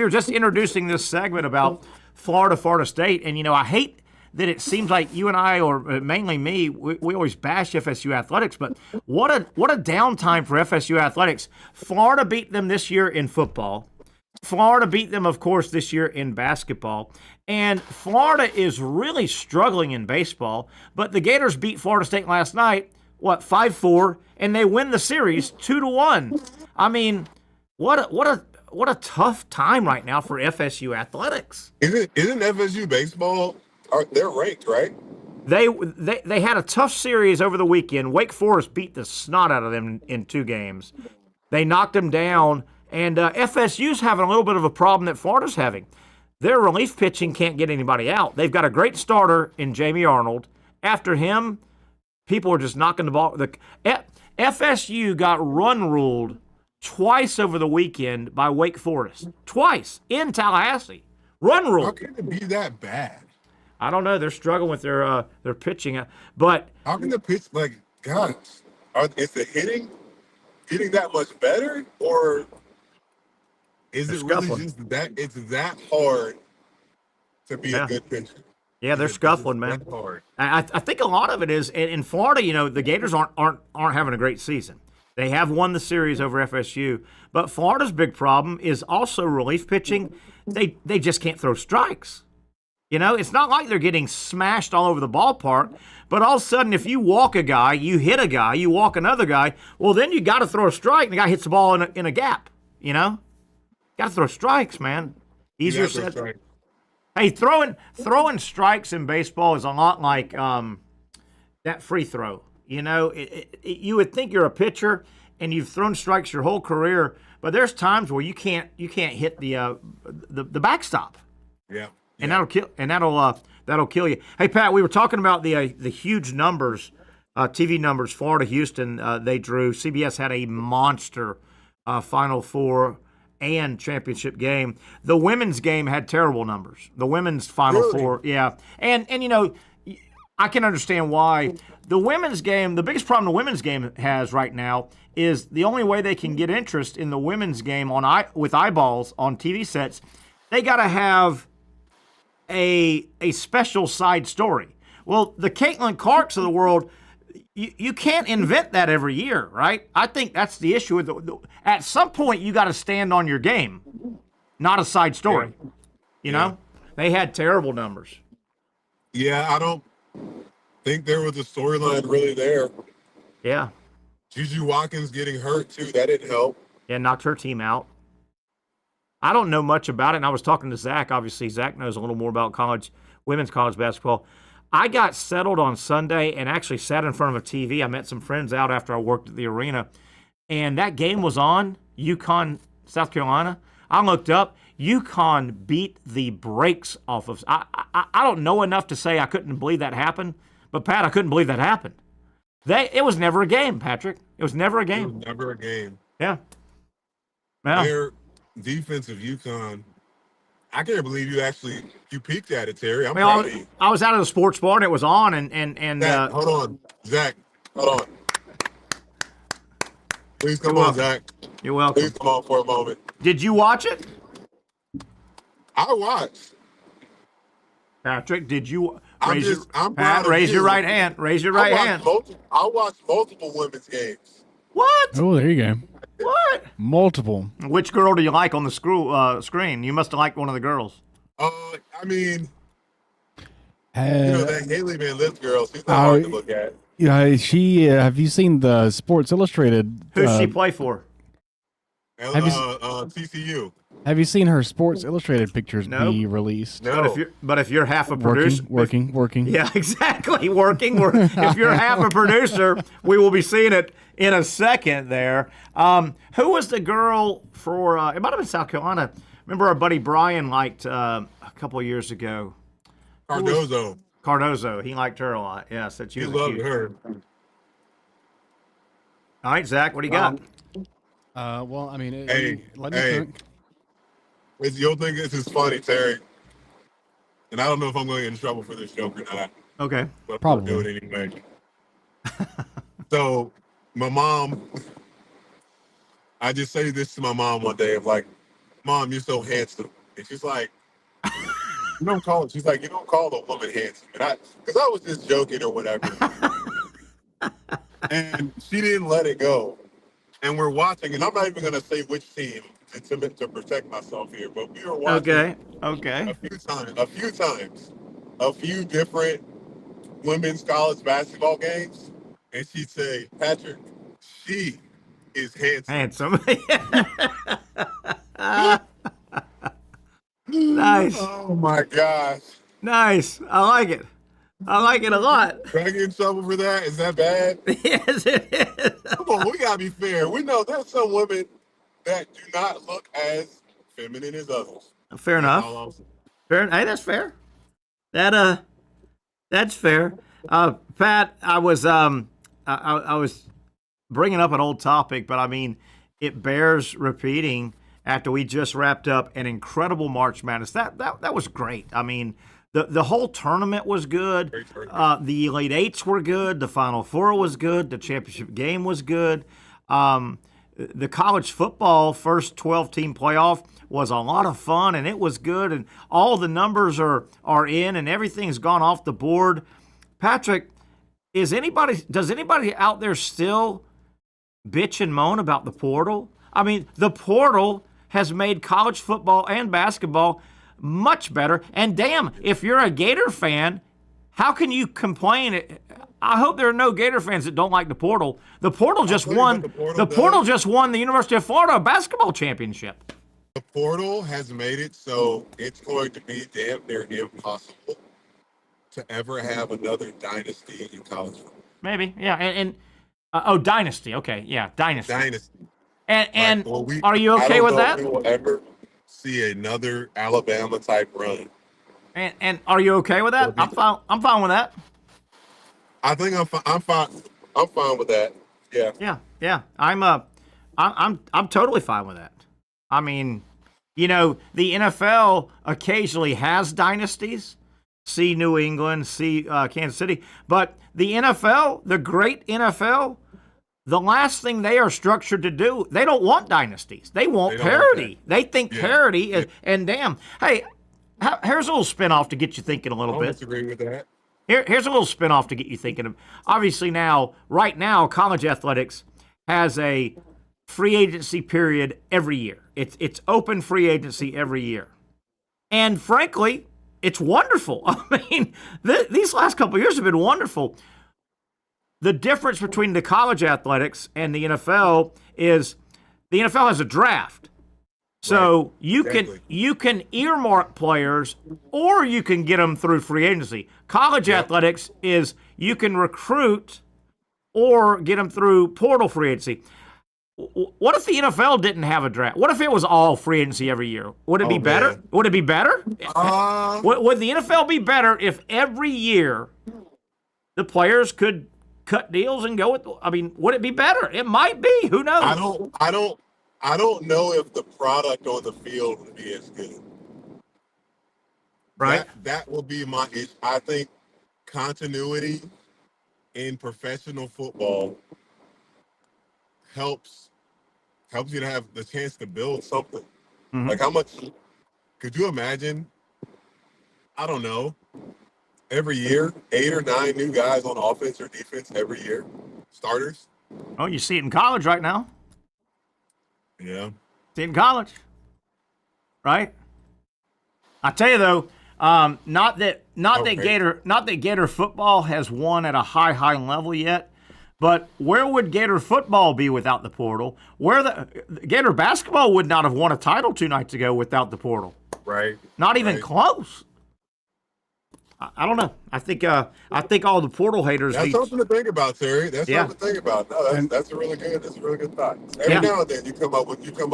just introducing this segment about Florida State, and I hate that it seems like you and I, or mainly me, we always bash FSU athletics, but what a downtime for FSU athletics. Florida beat them this year in football. Florida beat them, of course, this year in basketball. And Florida is really struggling in baseball, but the Gators beat Florida State last night, 5-4, and they win the series 2-1. I mean, what a tough time right now for FSU athletics. Isn't FSU baseball? They're ranked, right? They had a tough series over the weekend. Wake Forest beat the snot out of them in 2 games. They knocked them down, and FSU's having a little bit of a problem that Florida's having. Their relief pitching can't get anybody out. They've got a great starter in Jamie Arnold. After him, people are just knocking the ball. FSU got run ruled twice over the weekend by Wake Forest. Twice in Tallahassee. Run ruled. How can it be that bad? I don't know. They're struggling with their pitching, but how can the pitch God? Is the hitting that much better, or is it really just that it's that hard to be a good pitcher? Yeah, they're scuffling, man. I think a lot of it is in Florida. The Gators aren't having a great season. They have won the series over FSU, but Florida's big problem is also relief pitching. They just can't throw strikes. It's not like they're getting smashed all over the ballpark, but all of a sudden, if you walk a guy, you hit a guy, you walk another guy, well, then you got to throw a strike, and the guy hits the ball in a gap. Got to throw strikes, man. Easier said. Hey, throwing strikes in baseball is a lot like that free throw. You would think you're a pitcher and you've thrown strikes your whole career, but there's times where you can't hit the backstop. Yeah. And that'll kill you. Hey, Pat, we were talking about the huge numbers, TV numbers. Florida, Houston, they drew. CBS had a monster Final Four and championship game. The women's game had terrible numbers. The women's Final Four, yeah. And I can understand why. The women's game, the biggest problem the women's game has right now is the only way they can get interest in the women's game with eyeballs on TV sets, they got to have a special side story. Well, the Caitlin Clarks of the world, you can't invent that every year, right? I think that's the issue with at some point you got to stand on your game, not a side story. You know, they had terrible numbers. Yeah, I don't think there was a storyline really there. Yeah. Juju Watkins getting hurt too, that didn't help. Yeah, knocked her team out. I don't know much about it, and I was talking to Zach. Obviously, Zach knows a little more about women's college basketball. I got settled on Sunday and actually sat in front of a TV. I met some friends out after I worked at the arena, and that game was on, UConn, South Carolina. I looked up. UConn beat the brakes off of. I don't know enough to say I couldn't believe that happened, but Pat, I couldn't believe that happened. It was never a game, Patrick. It was never a game. It was never a game. Yeah. Their defensive UConn. I can't believe you peeked at it, Terry. I'm proud of you. I was out of the sports bar and it was on, and Zach, hold on, Zach. Hold on. Please come on, Zach. You're welcome. Please come on for a moment. Did you watch it? I watched. Patrick, did you raise your right hand? Raise your right hand. I watched multiple women's games. What? Oh, there you go. What? Multiple. Which girl do you like on the screen? You must have liked one of the girls. I mean, that Haley Van Lith girl, she's not hard to look at. Yeah, she. Have you seen the Sports Illustrated? Who's she play for? TCU. Have you seen her Sports Illustrated pictures be released? No. But if you're half a producer, working. Yeah, exactly. Working. If you're half a producer, we will be seeing it in a second. There. Who was the girl for? It might have been South Carolina. Remember our buddy Brian liked a couple of years ago. Cardozo. He liked her a lot. Yeah, said she was loved cute. her. All right, Zach, what do you got? Well, I mean, let me hey, think. you'll think this is funny, Terry. And I don't know if I'm going to get in trouble for this joke or not. Okay. But Probably. I'll do it anyway. So, my mom, I just say this to my mom one day of like, Mom, you're so handsome. And she's like, you don't call it. She's like, you don't call a woman handsome. And because I was just joking or whatever. And she didn't let it go. And we're watching, and I'm not even going to say which team to protect myself here, but we were watching Okay. a few different women's college basketball games, and she'd say, Patrick, she is handsome. Nice. Oh my gosh. Nice. I like it. I like it a lot. Can I get in trouble for that? Is that bad? Yes, it is. Come on, we gotta be fair. We know there's some women that do not look as feminine as others. Fair enough. Fair. Hey, that's fair. That's fair. Pat, I was bringing up an old topic, but I mean, it bears repeating. After we just wrapped up an incredible March Madness, that was great. I mean, the whole tournament was good. The Elite Eights were good. The Final Four was good. The championship game was good. The college football first 12-team playoff was a lot of fun, and it was good. And all the numbers are in, and everything's gone off the board. Patrick, does anybody out there still bitch and moan about the portal? I mean, the portal has made college football and basketball much better. And damn, if you're a Gator fan, how can you complain? I hope there are no Gator fans that don't like the portal. The portal just won. The portal just won the University of Florida basketball championship. The portal has made it so it's going to be damn near impossible to ever have another dynasty in college football. Maybe, yeah. Dynasty. Okay, yeah, dynasty. Dynasty. And are you okay with that? We will ever see another Alabama type run. And are you okay with that? I'm fine with that. I think I'm fine with that. Yeah. Yeah. I'm totally fine with that. I mean, the NFL occasionally has dynasties. See New England, see Kansas City, but the NFL, the great NFL, the last thing they are structured to do, they don't want dynasties. They want parity. They think parity is, and damn. Hey, here's a little spinoff to get you thinking a little bit. I disagree with that. Here's a little spinoff to get you thinking. Obviously right now, college athletics has a free agency period every year. It's open free agency every year. And frankly, it's wonderful. I mean, these last couple of years have been wonderful. The difference between the college athletics and the NFL is the NFL has a draft. So you can earmark players or you can get them through free agency. College athletics is you can recruit or get them through portal free agency. What if the NFL didn't have a draft? What if it was all free agency every year? Would it be better? Man. Would it be better? Would the NFL be better if every year the players could cut deals and go with? I mean, would it be better? It might be. Who knows? I don't know if the product on the field would be as good. Right. That will be my issue. I think continuity in professional football helps you to have the chance to build something. Mm-hmm. Like how much could you imagine? I don't know. Every year, 8 or 9 new guys on offense or defense every year, starters. Oh, you see it in college right now. Yeah. See it in college, right? I tell you though, not that Gator football has won at a high level yet. But where would Gator football be without the portal? Gator basketball would not have won a title 2 nights ago without the portal. Right. Not even close. I don't know. I think all the portal haters. That's something to think about, Terry. That's something to think about. No, that's a really good thought. Every now and then you come up with something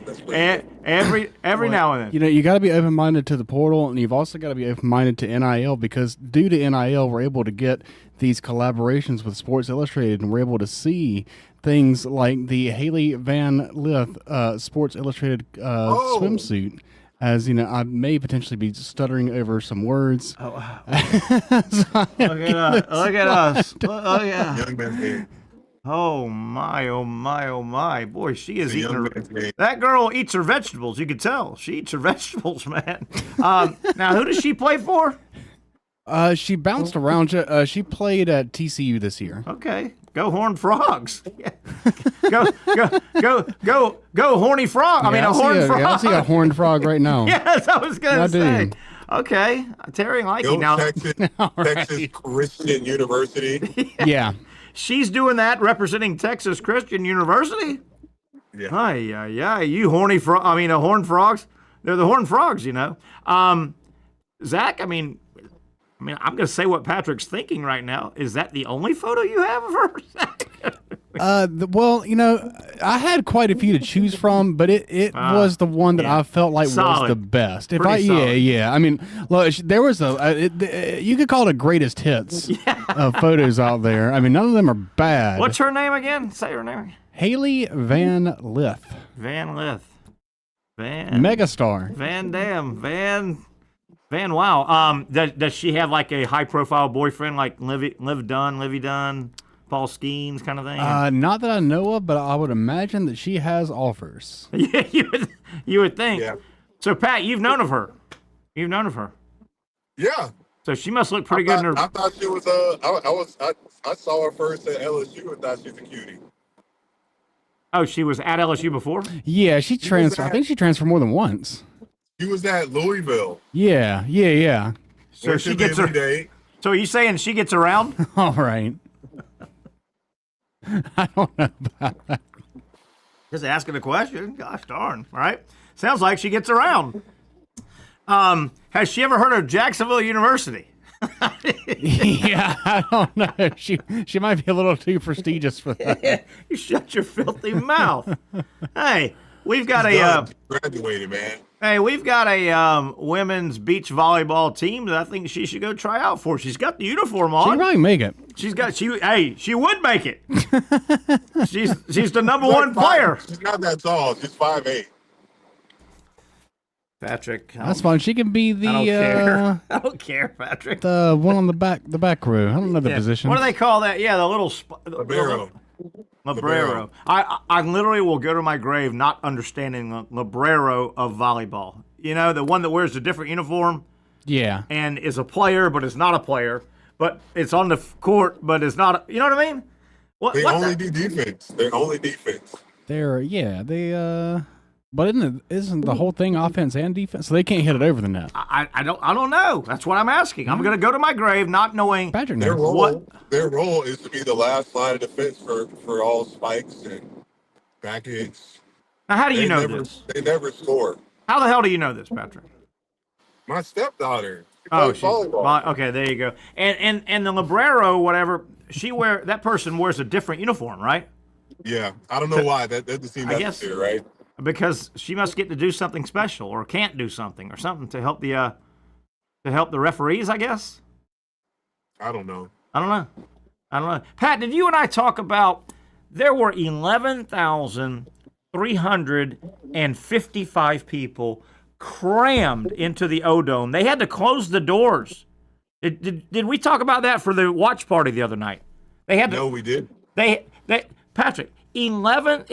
that's pretty good. Every now and then. You got to be open-minded to the portal, and you've also got to be open-minded to NIL because due to NIL, we're able to get these collaborations with Sports Illustrated, and we're able to see things like the Haley Van Lith Sports Illustrated swimsuit. As you know, I may potentially be stuttering over some words. Oh, look at us. Oh, yeah. Young man's game. Oh, my, oh, my, oh, my. Boy, she is eating her. That girl eats her vegetables. You can tell. She eats her vegetables, man. Now, who does she play for? She bounced around. She played at TCU this year. Okay. Go Horned Frogs. Go Horny Frog. I mean, a Horned Frog. I see a Horned Frog right now. Yes, I was going to say. Okay. Terry Likey now. Texas Christian University. Yeah. She's doing that, representing Texas Christian University? Yeah. Yeah. You horny frog. I mean, Horned Frogs. They're the Horned Frogs, you know. Zach, I mean, I'm going to say what Patrick's thinking right now. Is that the only photo you have of her? Well, you know, I had quite a few to choose from, but it was the one that I felt like was the best. Yeah. I mean, look, there was you could call it a greatest hits of photos out there. I mean, none of them are bad. What's her name again? Say her name. Haley Van Lith. Van Lith. Megastar. Van Dam. Van Wow. Does she have like a high-profile boyfriend like Livy Dunn, Paul Skeens kind of thing? Not that I know of, but I would imagine that she has offers. Yeah, you would think. Yeah. So, Pat, you've known of her. Yeah. So she must look pretty good in her. I thought she was I saw her first at LSU and thought she was a cutie. Oh, she was at LSU before? Yeah, she transferred. I think she transferred more than once. She was at Louisville. Yeah. So she gets her. Day. So are you saying she gets around? All right. I don't know about that. Just asking a question. Gosh darn. All right. Sounds like she gets around. Has she ever heard of Jacksonville University? Yeah, I don't know. She might be a little too prestigious for that. You shut your filthy mouth. Hey, we've got graduated, man. Hey, we've got a women's beach volleyball team that I think she should go try out for. She's got the uniform on. She'd probably make it. She would make it. She's the number one player. She's not that tall. She's 5'8". Patrick, that's fine. She can be the. I don't care, Patrick. The one on the back row. I don't know the position. What do they call that? Yeah, the little Libero. Librero. I literally will go to my grave not understanding the librero of volleyball. You know, the one that wears a different uniform. Yeah. And is a player, but is not a player. But it's on the court, but is not. You know what I mean? They only do defense. They're only defense. But isn't the whole thing offense and defense? So they can't hit it over the net. I don't know. That's what I'm asking. I'm going to go to my grave not knowing. Patrick their role is to be the last line of defense for all spikes and backhits. Now, how do you know this? They never score. How the hell do you know this, Patrick? My stepdaughter. She plays volleyball. Okay, there you go. And the librero, whatever, that person wears a different uniform, right? Yeah, I don't know why. That doesn't seem necessary, right? Because she must get to do something special, or can't do something, or something to help the referees, I guess. I don't know. Pat, did you and I talk about there were 11,355 people crammed into the O-Dome? They had to close the doors. Did we talk about that for the watch party the other night? No, we did. Patrick, 11.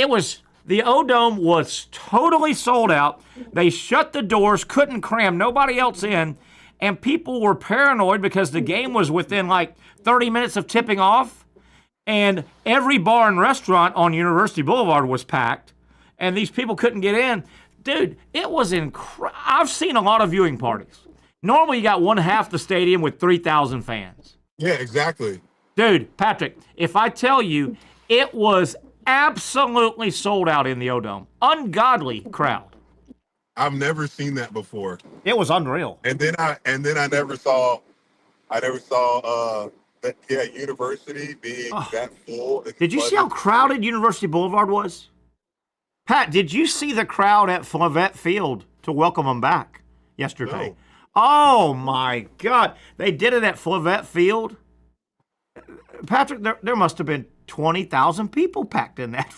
The O-Dome was totally sold out. They shut the doors, couldn't cram nobody else in, and people were paranoid because the game was within like 30 minutes of tipping off, and every bar and restaurant on University Boulevard was packed, and these people couldn't get in. Dude, it was incredible. I've seen a lot of viewing parties. Normally, you got one half the stadium with 3,000 fans. Yeah, exactly. Dude, Patrick, if I tell you, it was absolutely sold out in the O-Dome. Ungodly crowd. I've never seen that before. It was unreal. And then I never saw University being that full. Did you see how crowded University Boulevard was? Pat, did you see the crowd at Flavette Field to welcome them back yesterday? No. Oh my God. They did it at Flavette Field. Patrick, there must have been 20,000 people packed in that.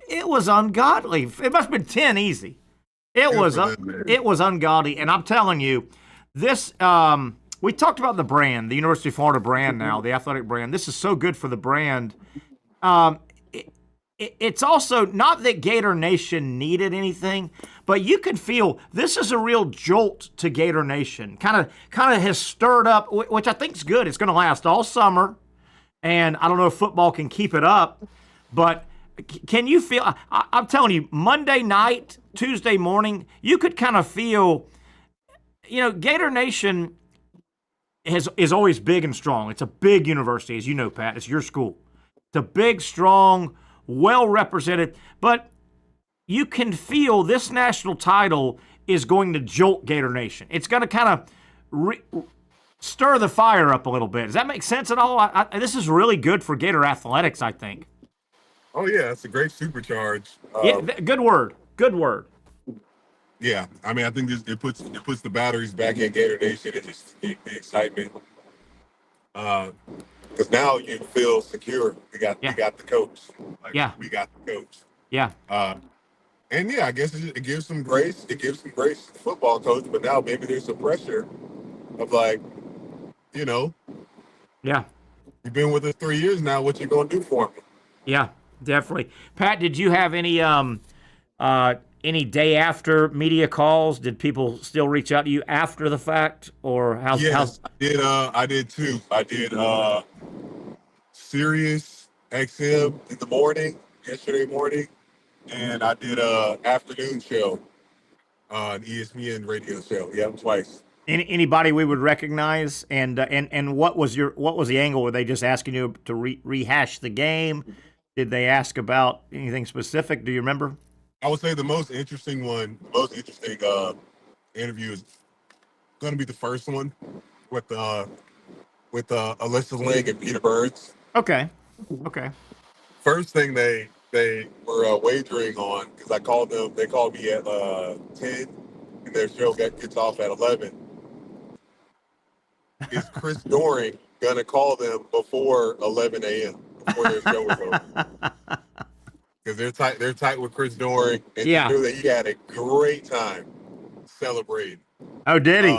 It was ungodly. It must have been 10 easy. It was ungodly. And I'm telling you, this we talked about the brand, the University of Florida brand now, the athletic brand. This is so good for the brand. It's also not that Gator Nation needed anything, but you could feel this is a real jolt to Gator Nation. Kind of has stirred up, which I think is good. It's going to last all summer, and I don't know if football can keep it up, but can you feel? I'm telling you, Monday night, Tuesday morning, you could kind of feel. Gator Nation is always big and strong. It's a big university, as you know, Pat. It's your school. It's a big, strong, well-represented, but you can feel this national title is going to jolt Gator Nation. It's going to kind of stir the fire up a little bit. Does that make sense at all? This is really good for Gator athletics, I think. Oh, yeah, it's a great supercharge. Good word. Good word. Yeah, I mean, I think it puts the batteries back in Gator Nation and just the excitement. Because now you feel secure. We got the coach. We got the coach. Yeah. And I guess it gives some grace. It gives some grace to the football coach. But now maybe there's some pressure of Yeah. You've been with us 3 years now. What you gonna do for me? Yeah, definitely. Pat, did you have any day after media calls? Did people still reach out to you after the fact, or how's? Yes, I did too. I did Sirius XM in the morning, yesterday morning, and I did a afternoon show, an ESPN radio show. Yeah, twice. Anybody we would recognize, and what was the angle? Were they just asking you to rehash the game? Did they ask about anything specific? Do you remember? I would say the most interesting interview is going to be the first one with Alyssa Ling and Peter Burns. Okay. First thing they were wagering on, because I called them. They called me at 10, and their show gets off at 11. Is Chris Doering going to call them before 11 a.m. before their show is over? Because they're tight with Chris Doering, and you knew that he had a great time celebrating. Oh, did he?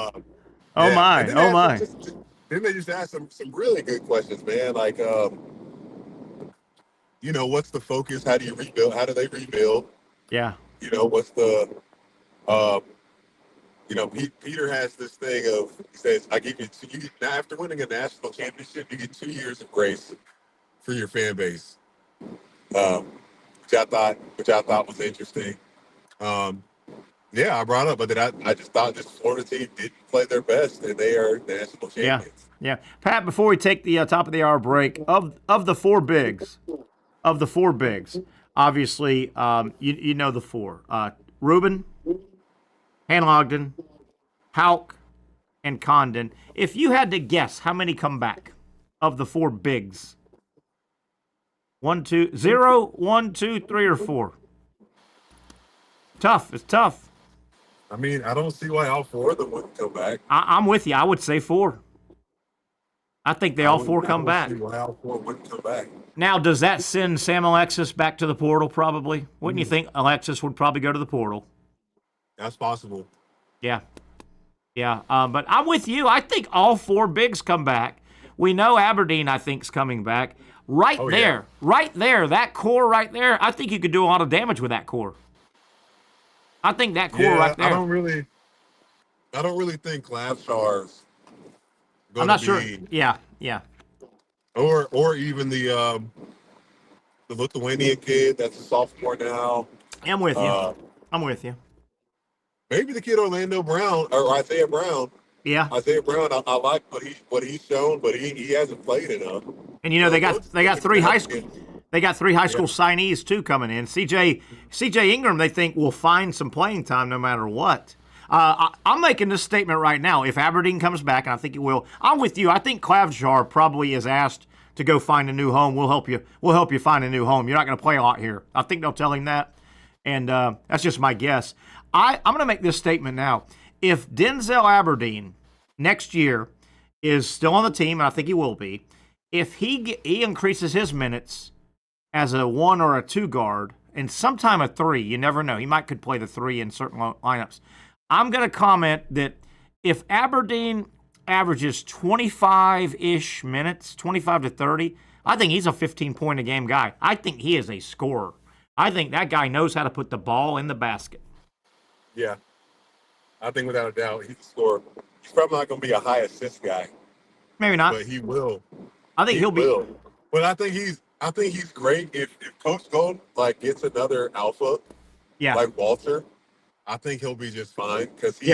Oh my! Then they just asked some really good questions, man. Like, what's the focus? How do you rebuild? How do they rebuild? Yeah. What's the, Peter has this thing of, he says, I give you now after winning a national championship, you get 2 years of grace for your fan base. Which I thought was interesting. I brought up, but then I just thought this Florida team didn't play their best, and they are national champions. Yeah. Pat, before we take the top of the hour break, of the four bigs, obviously, you know the four: Reuben, Hanlogden, Houck, and Condon. If you had to guess, how many come back of the four bigs? 1, 2, 0, 1, 2, 3, or 4. Tough. It's tough. I mean, I don't see why all four of them wouldn't come back. I'm with you. I would say 4. I think all four come back. I don't see why all four wouldn't come back. Now, does that send Sam Alexis back to the portal? Probably. Wouldn't you think Alexis would probably go to the portal? That's possible. Yeah. But I'm with you. I think all four bigs come back. We know Aberdeen, I think, is coming back. Right there, that core right there, I think you could do a lot of damage with that core. I think that core right there. I don't really think Clavshar's I'm not sure. Yeah. Or even the Lithuanian kid that's a sophomore now. I'm with you. Maybe the kid Orlando Brown or Isaiah Brown. Yeah. Isaiah Brown, I like what he's shown, but he hasn't played enough. And they got 3 high school signees too coming in. CJ Ingram, they think will find some playing time no matter what. I'm making this statement right now. If Aberdeen comes back, and I think it will, I'm with you. I think Clavshar probably is asked to go find a new home. We'll help you find a new home. You're not going to play a lot here. I think they'll tell him that, and that's just my guess. I'm going to make this statement now. If Denzel Aberdeen next year is still on the team, and I think he will be, if he increases his minutes as a 1 or a 2 guard, and sometime a 3, you never know. He could play the 3 in certain lineups. I'm going to comment that if Aberdeen averages 25-ish minutes, 25 to 30, I think he's a 15-point-a-game guy. I think he is a scorer. I think that guy knows how to put the ball in the basket. Yeah. I think without a doubt he's a scorer. He's probably not going to be a high assist guy. Maybe not. But he will. I think he'll be. But I think he's great if Coach Gold gets another alpha like Walter. I think he'll be just fine because he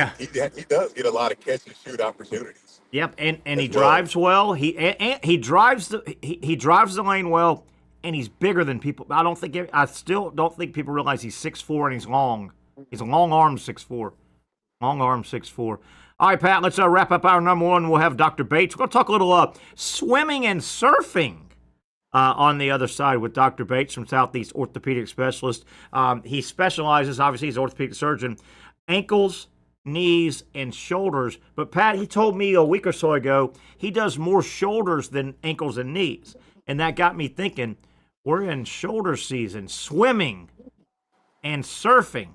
does get a lot of catch and shoot opportunities. Yep, and he drives well. He drives the lane well, and he's bigger than people. I still don't think people realize he's 6'4" and he's long. He's a long arm 6'4". Long arm 6'4". All right, Pat, let's wrap up our number one. We'll have Dr. Bates. We're going to talk a little swimming and surfing on the other side with Dr. Bates from Southeast Orthopedic Specialist. He specializes, obviously, he's an orthopedic surgeon, ankles, knees, and shoulders. But, Pat, he told me a week or so ago he does more shoulders than ankles and knees. And that got me thinking, we're in shoulder season, swimming and surfing,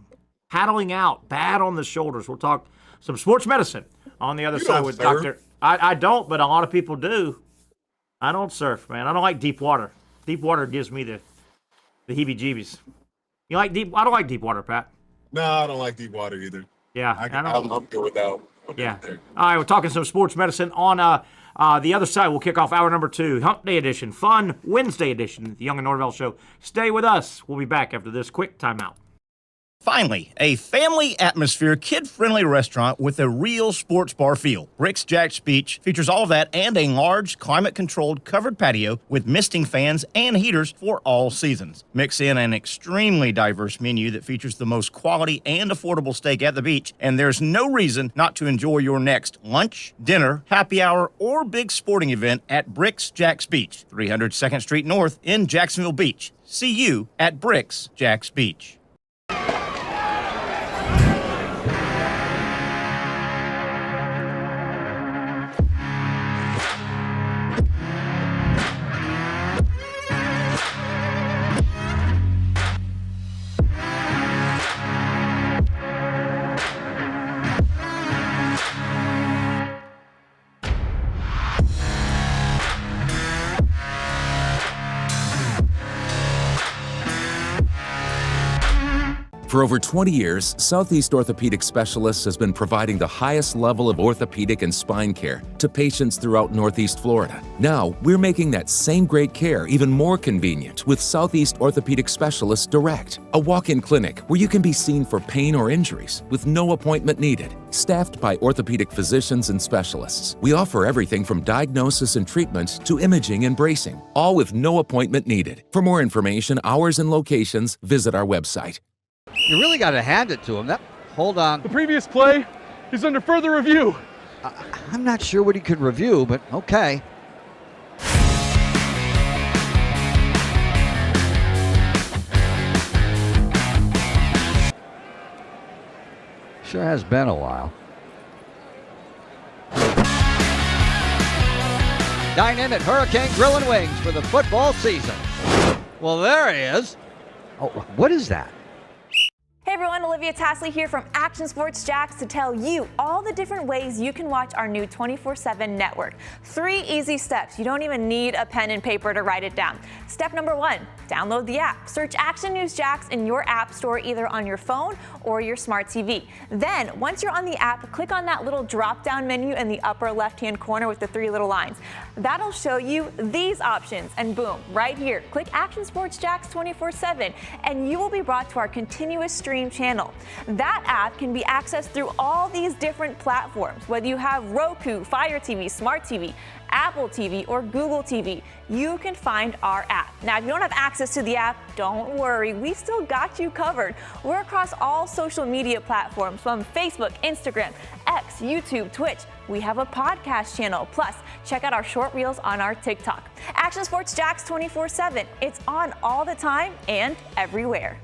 paddling out, bad on the shoulders. We'll talk some sports medicine on the other side with surf? Dr. I don't, but a lot of people do. I don't surf, man. I don't like deep water. Deep water gives me the heebie-jeebies. You like deep? I don't like deep water, Pat. No, I don't like deep water either. Yeah, I'm good without. Yeah. All right, we're talking some sports medicine on the other side. We'll kick off hour number 2, Hump Day edition, fun Wednesday edition, the Young and Norvelle Show. Stay with us. We'll be back after this quick timeout. Finally, a family atmosphere, kid-friendly restaurant with a real sports bar feel. Rick's Jags Beach features all of that and a large, climate-controlled covered patio with misting fans and heaters for all seasons. Mix in an extremely diverse menu that features the most quality and affordable steak at the beach, and there's no reason not to enjoy your next lunch, dinner, happy hour, or big sporting event at Rick's Jags Beach, 300 2nd Street North in Jacksonville Beach. See you at Rick's Jags Beach. For over 20 years, Southeast Orthopedic Specialists has been providing the highest level of orthopedic and spine care to patients throughout Northeast Florida. Now, we're making that same great care even more convenient with Southeast Orthopedic Specialists Direct, a walk-in clinic where you can be seen for pain or injuries with no appointment needed. Staffed by orthopedic physicians and specialists, we offer everything from diagnosis and treatment to imaging and bracing, all with no appointment needed. For more information, hours, and locations, visit our website. You really got to hand it to him. Hold on. The previous play is under further review. I'm not sure what he could review, but okay. Sure has been a while. Dynamic Hurricane Grill and Wings for the football season. Well, there he is. Oh, what is that? Hey everyone, Olivia Tasley here from Action Sports Jax to tell you all the different ways you can watch our new 24/7 network. 3 easy steps. You don't even need a pen and paper to write it down. Step number 1, download the app. Search Action News Jax in your app store either on your phone or your smart TV. Then, once you're on the app, click on that little drop-down menu in the upper left-hand corner with the 3 little lines. That'll show you these options, and boom, right here, click Action Sports Jax 24/7, and you will be brought to our continuous stream channel. That app can be accessed through all these different platforms, whether you have Roku, Fire TV, Smart TV, Apple TV, or Google TV. You can find our app. Now, if you don't have access to the app, don't worry, we still got you covered. We're across all social media platforms from Facebook, Instagram, X, YouTube, Twitch. We have a podcast channel. Plus, check out our short reels on our TikTok. Action Sports Jax 24/7. It's on all the time and everywhere.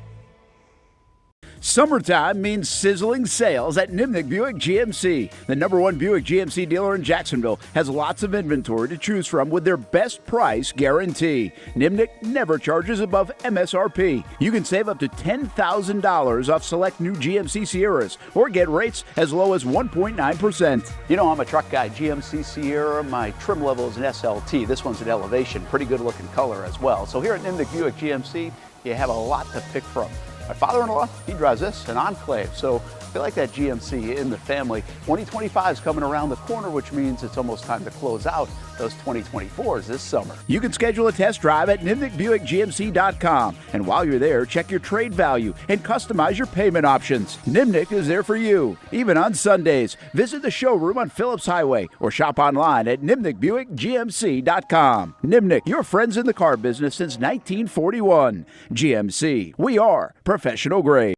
Summertime means sizzling sales at Nimnick Buick GMC. The #1 Buick GMC dealer in Jacksonville has lots of inventory to choose from with their best price guarantee. Nimnick never charges above MSRP. You can save up to $10,000 off select new GMC Sierras or get rates as low as 1.9%. You know, I'm a truck guy. GMC Sierra, my trim level is an SLT. This one's an Elevation. Pretty good looking color as well. So here at Nimnick Buick GMC, you have a lot to pick from. My father-in-law, he drives this, an Enclave, so I feel like that GMC in the family. 2025 is coming around the corner, which means it's almost time to close out those 2024s this summer. You can schedule a test drive at NimnickBuickGMC.com. And while you're there, check your trade value and customize your payment options. Nimnick is there for you, even on Sundays. Visit the showroom on Phillips Highway or shop online at NimnickBuickGMC.com. Nimnick, your friends in the car business since 1941. GMC, we are professional grade.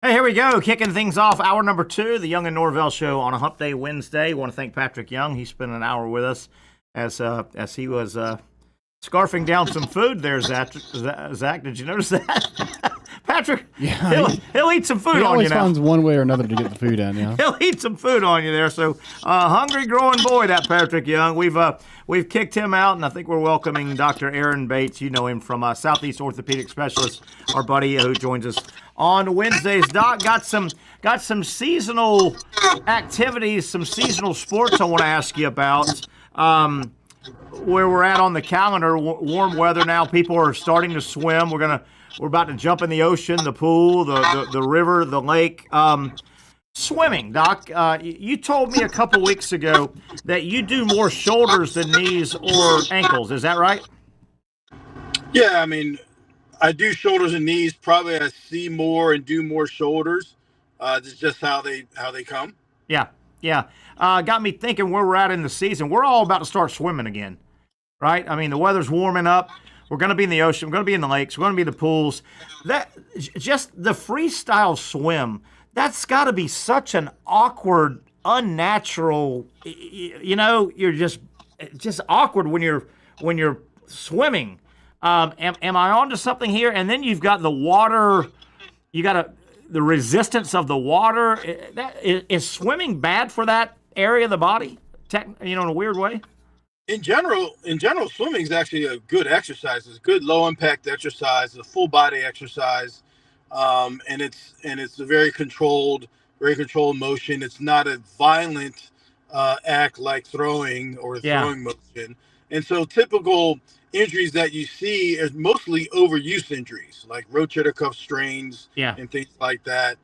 Hey, here we go. Kicking things off, hour number 2, the Young and Norvelle Show on a Hump Day Wednesday. Want to thank Patrick Young. He spent an hour with us as he was scarfing down some food there, Zach. Did you notice that? Patrick, yeah, he'll eat some food on you now. He always finds one way or another to get the food in, yeah. He'll eat some food on you there. So, hungry growing boy, that Patrick Young. We've kicked him out, and I think we're welcoming Dr. Aaron Bates. You know him from Southeast Orthopedic Specialist, our buddy who joins us on Wednesdays. Doc, got some seasonal activities, some seasonal sports I want to ask you about. Where we're at on the calendar, warm weather now. People are starting to swim. We're about to jump in the ocean, the pool, the river, the lake. Swimming, Doc. You told me a couple weeks ago that you do more shoulders than knees or ankles. Is that right? Yeah, I mean, I do shoulders and knees. Probably I see more and do more shoulders. It's just how they come. Yeah. Got me thinking where we're at in the season. We're all about to start swimming again, right? I mean, the weather's warming up. We're going to be in the ocean. We're going to be in the lakes. We're going to be in the pools. That just the freestyle swim. That's got to be such an awkward, unnatural. You know, you're just awkward when you're swimming. Am I onto something here? And then you've got the water. You got the resistance of the water. Is swimming bad for that area of the body? In a weird way. In general, swimming is actually a good exercise. It's a good low impact exercise. It's a full body exercise, and it's a very controlled motion. It's not a violent act like throwing or throwing motion. And so typical injuries that you see are mostly overuse injuries, like rotator cuff strains and things like that.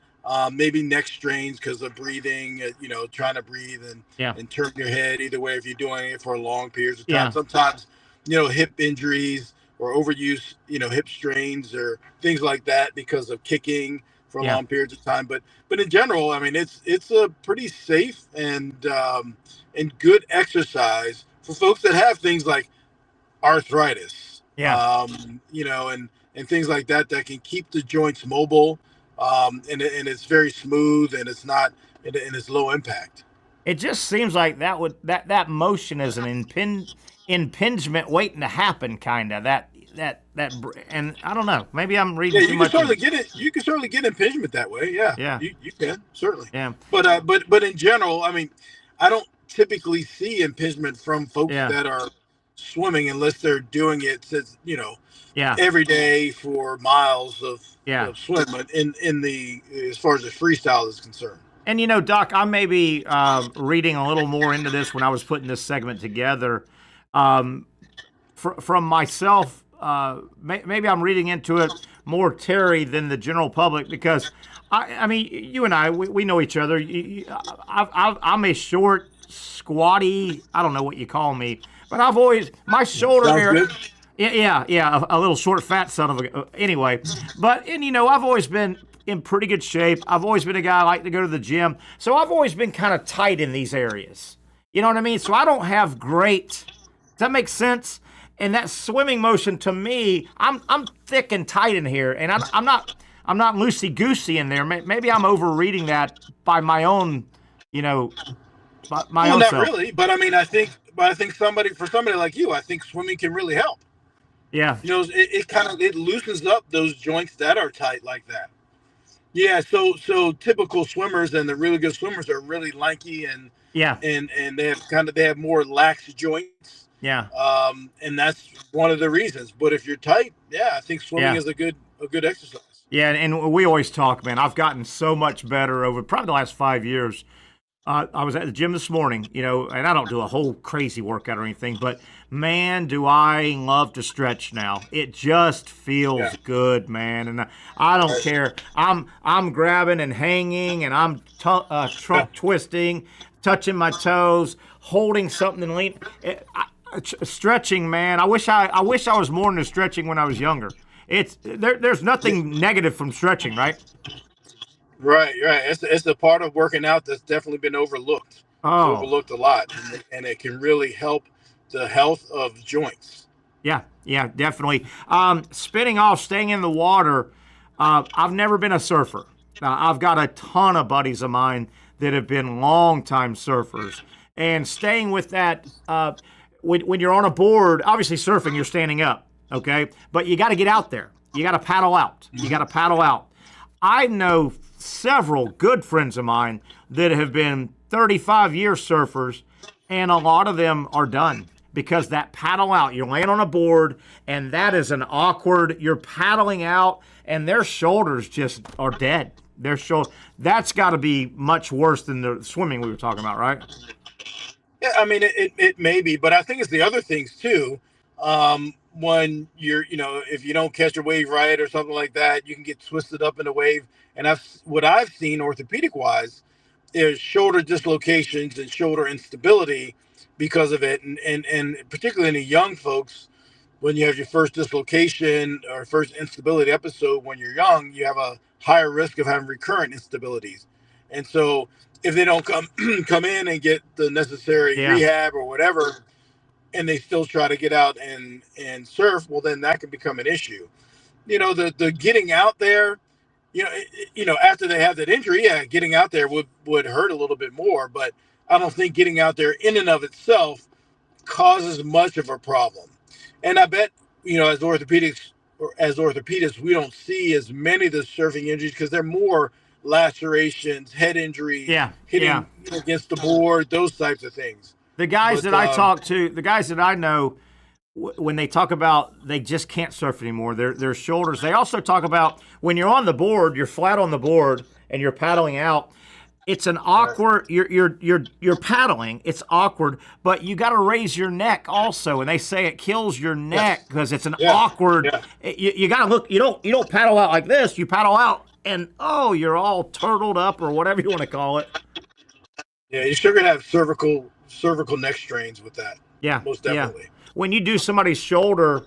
Maybe neck strains because of breathing, trying to breathe and turn your head either way if you're doing it for long periods of time. Sometimes, hip injuries or overuse, hip strains or things like that because of kicking for long periods of time. But in general, I mean, it's a pretty safe and good exercise for folks that have things like arthritis, and things like that can keep the joints mobile. And it's very smooth and it's not, and it's low impact. It just seems like that motion is an impingement waiting to happen, kind of that, and I don't know, maybe I'm reading too much. You can certainly get impingement that way. Yeah. You can certainly. Yeah. But in general, I mean, I don't typically see impingement from folks that are swimming unless they're doing it, every day for miles of swim in the as far as the freestyle is concerned. And Doc, I may be reading a little more into this when I was putting this segment together. From myself, maybe I'm reading into it more Terry than the general public because I mean you and I we know each other. I'm a short, squatty. I don't know what you call me, but I've always my shoulder area. Yeah, a little short, fat son of a. Anyway, but I've always been in pretty good shape. I've always been a guy I like to go to the gym, so I've always been kind of tight in these areas. You know what I mean? So I don't have great. Does that make sense? And that swimming motion to me, I'm thick and tight in here, and I'm not loosey goosey in there. Maybe I'm overreading that by my own, my own not self. Really, but I mean, I think somebody like you, I think swimming can really help. Yeah. It loosens up those joints that are tight like that. Yeah, so typical swimmers and the really good swimmers are really lanky and Yeah. and they have more lax joints. Yeah. And that's one of the reasons. But if you're tight, yeah, I think swimming Yeah. is a good exercise. Yeah, and we always talk, man. I've gotten so much better over probably the last 5 years. I was at the gym this morning, and I don't do a whole crazy workout or anything, but man, do I love to stretch now. It just feels good, man. And I don't care. I'm grabbing and hanging, and I'm trunk twisting, touching my toes, holding something and lean. Stretching, man. I wish I was more into stretching when I was younger. There's nothing negative from stretching, right? Right. It's a part of working out that's definitely been overlooked. Oh. It's overlooked a lot, and it can really help the health of joints. Yeah, definitely. Spinning off, staying in the water. I've never been a surfer. I've got a ton of buddies of mine that have been longtime surfers, and staying with that. When you're on a board, obviously surfing, you're standing up, okay? But you got to get out there. You got to paddle out. I know several good friends of mine that have been 35-year surfers, and a lot of them are done because that paddle out, you're laying on a board, and that is an awkward, you're paddling out, and their shoulders just are dead. That's got to be much worse than the swimming we were talking about, right? Yeah, I mean, it may be, but I think it's the other things too. When you're, if you don't catch a wave right or something like that, you can get twisted up in a wave. And what I've seen orthopedic wise is shoulder dislocations and shoulder instability because of it. And particularly in the young folks, when you have your first dislocation or first instability episode when you're young, you have a higher risk of having recurrent instabilities. And so if they don't come in and get the necessary rehab or whatever, and they still try to get out and surf, well, then that can become an issue. The getting out there, after they have that injury, getting out there would hurt a little bit more, but I don't think getting out there in and of itself causes much of a problem. And I bet, as orthopedists, we don't see as many of the surfing injuries because they're more lacerations, head injuries, hitting against the board, those types of things. The guys that I talk to, the guys that I know, when they talk about they just can't surf anymore, their shoulders. They also talk about when you're on the board, you're flat on the board and you're paddling out. It's an awkward. You're paddling. It's awkward, but you got to raise your neck also, and they say it kills your neck because it's an awkward. You got to look. You don't paddle out like this. You paddle out, and you're all turtled up or whatever you want to call it. Yeah, you're sure gonna have cervical neck strains with that. Yeah, most definitely. Yeah. When you do somebody's shoulder,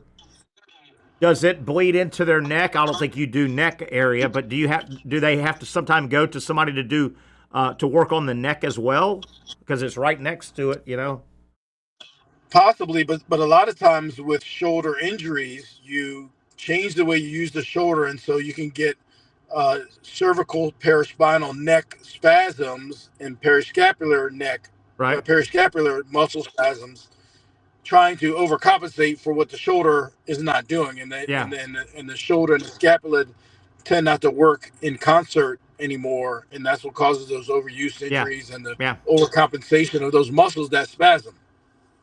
does it bleed into their neck? I don't think you do neck area, but do they have to sometime go to somebody to do to work on the neck as well because it's right next to it, Possibly, but a lot of times with shoulder injuries, you change the way you use the shoulder, and so you can get cervical paraspinal neck spasms and periscapular neck, periscapular muscle spasms, trying to overcompensate for what the shoulder is not doing, and the shoulder and the scapula tend not to work in concert anymore, and that's what causes those overuse injuries and the overcompensation of those muscles that spasm.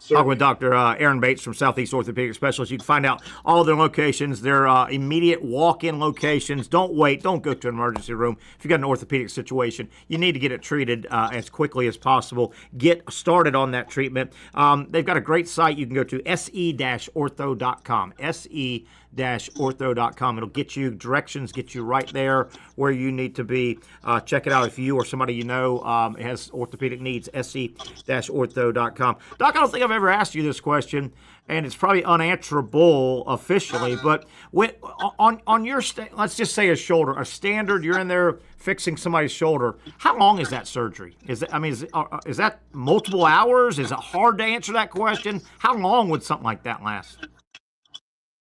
Talk with Dr. Aaron Bates from Southeast Orthopedic Specialists. You can find out all of their locations, their immediate walk-in locations. Don't wait. Don't go to an emergency room. If you've got an orthopedic situation, you need to get it treated as quickly as possible. Get started on that treatment. They've got a great site. You can go to se-ortho.com. se-ortho.com. It'll get you directions, get you right there where you need to be. Check it out if you or somebody you know has orthopedic needs, se-ortho.com. Doc, I don't think I've ever asked you this question, and it's probably unanswerable officially, but on your, let's just say a shoulder, a standard, you're in there fixing somebody's shoulder. How long is that surgery? Is that multiple hours? Is it hard to answer that question? How long would something like that last?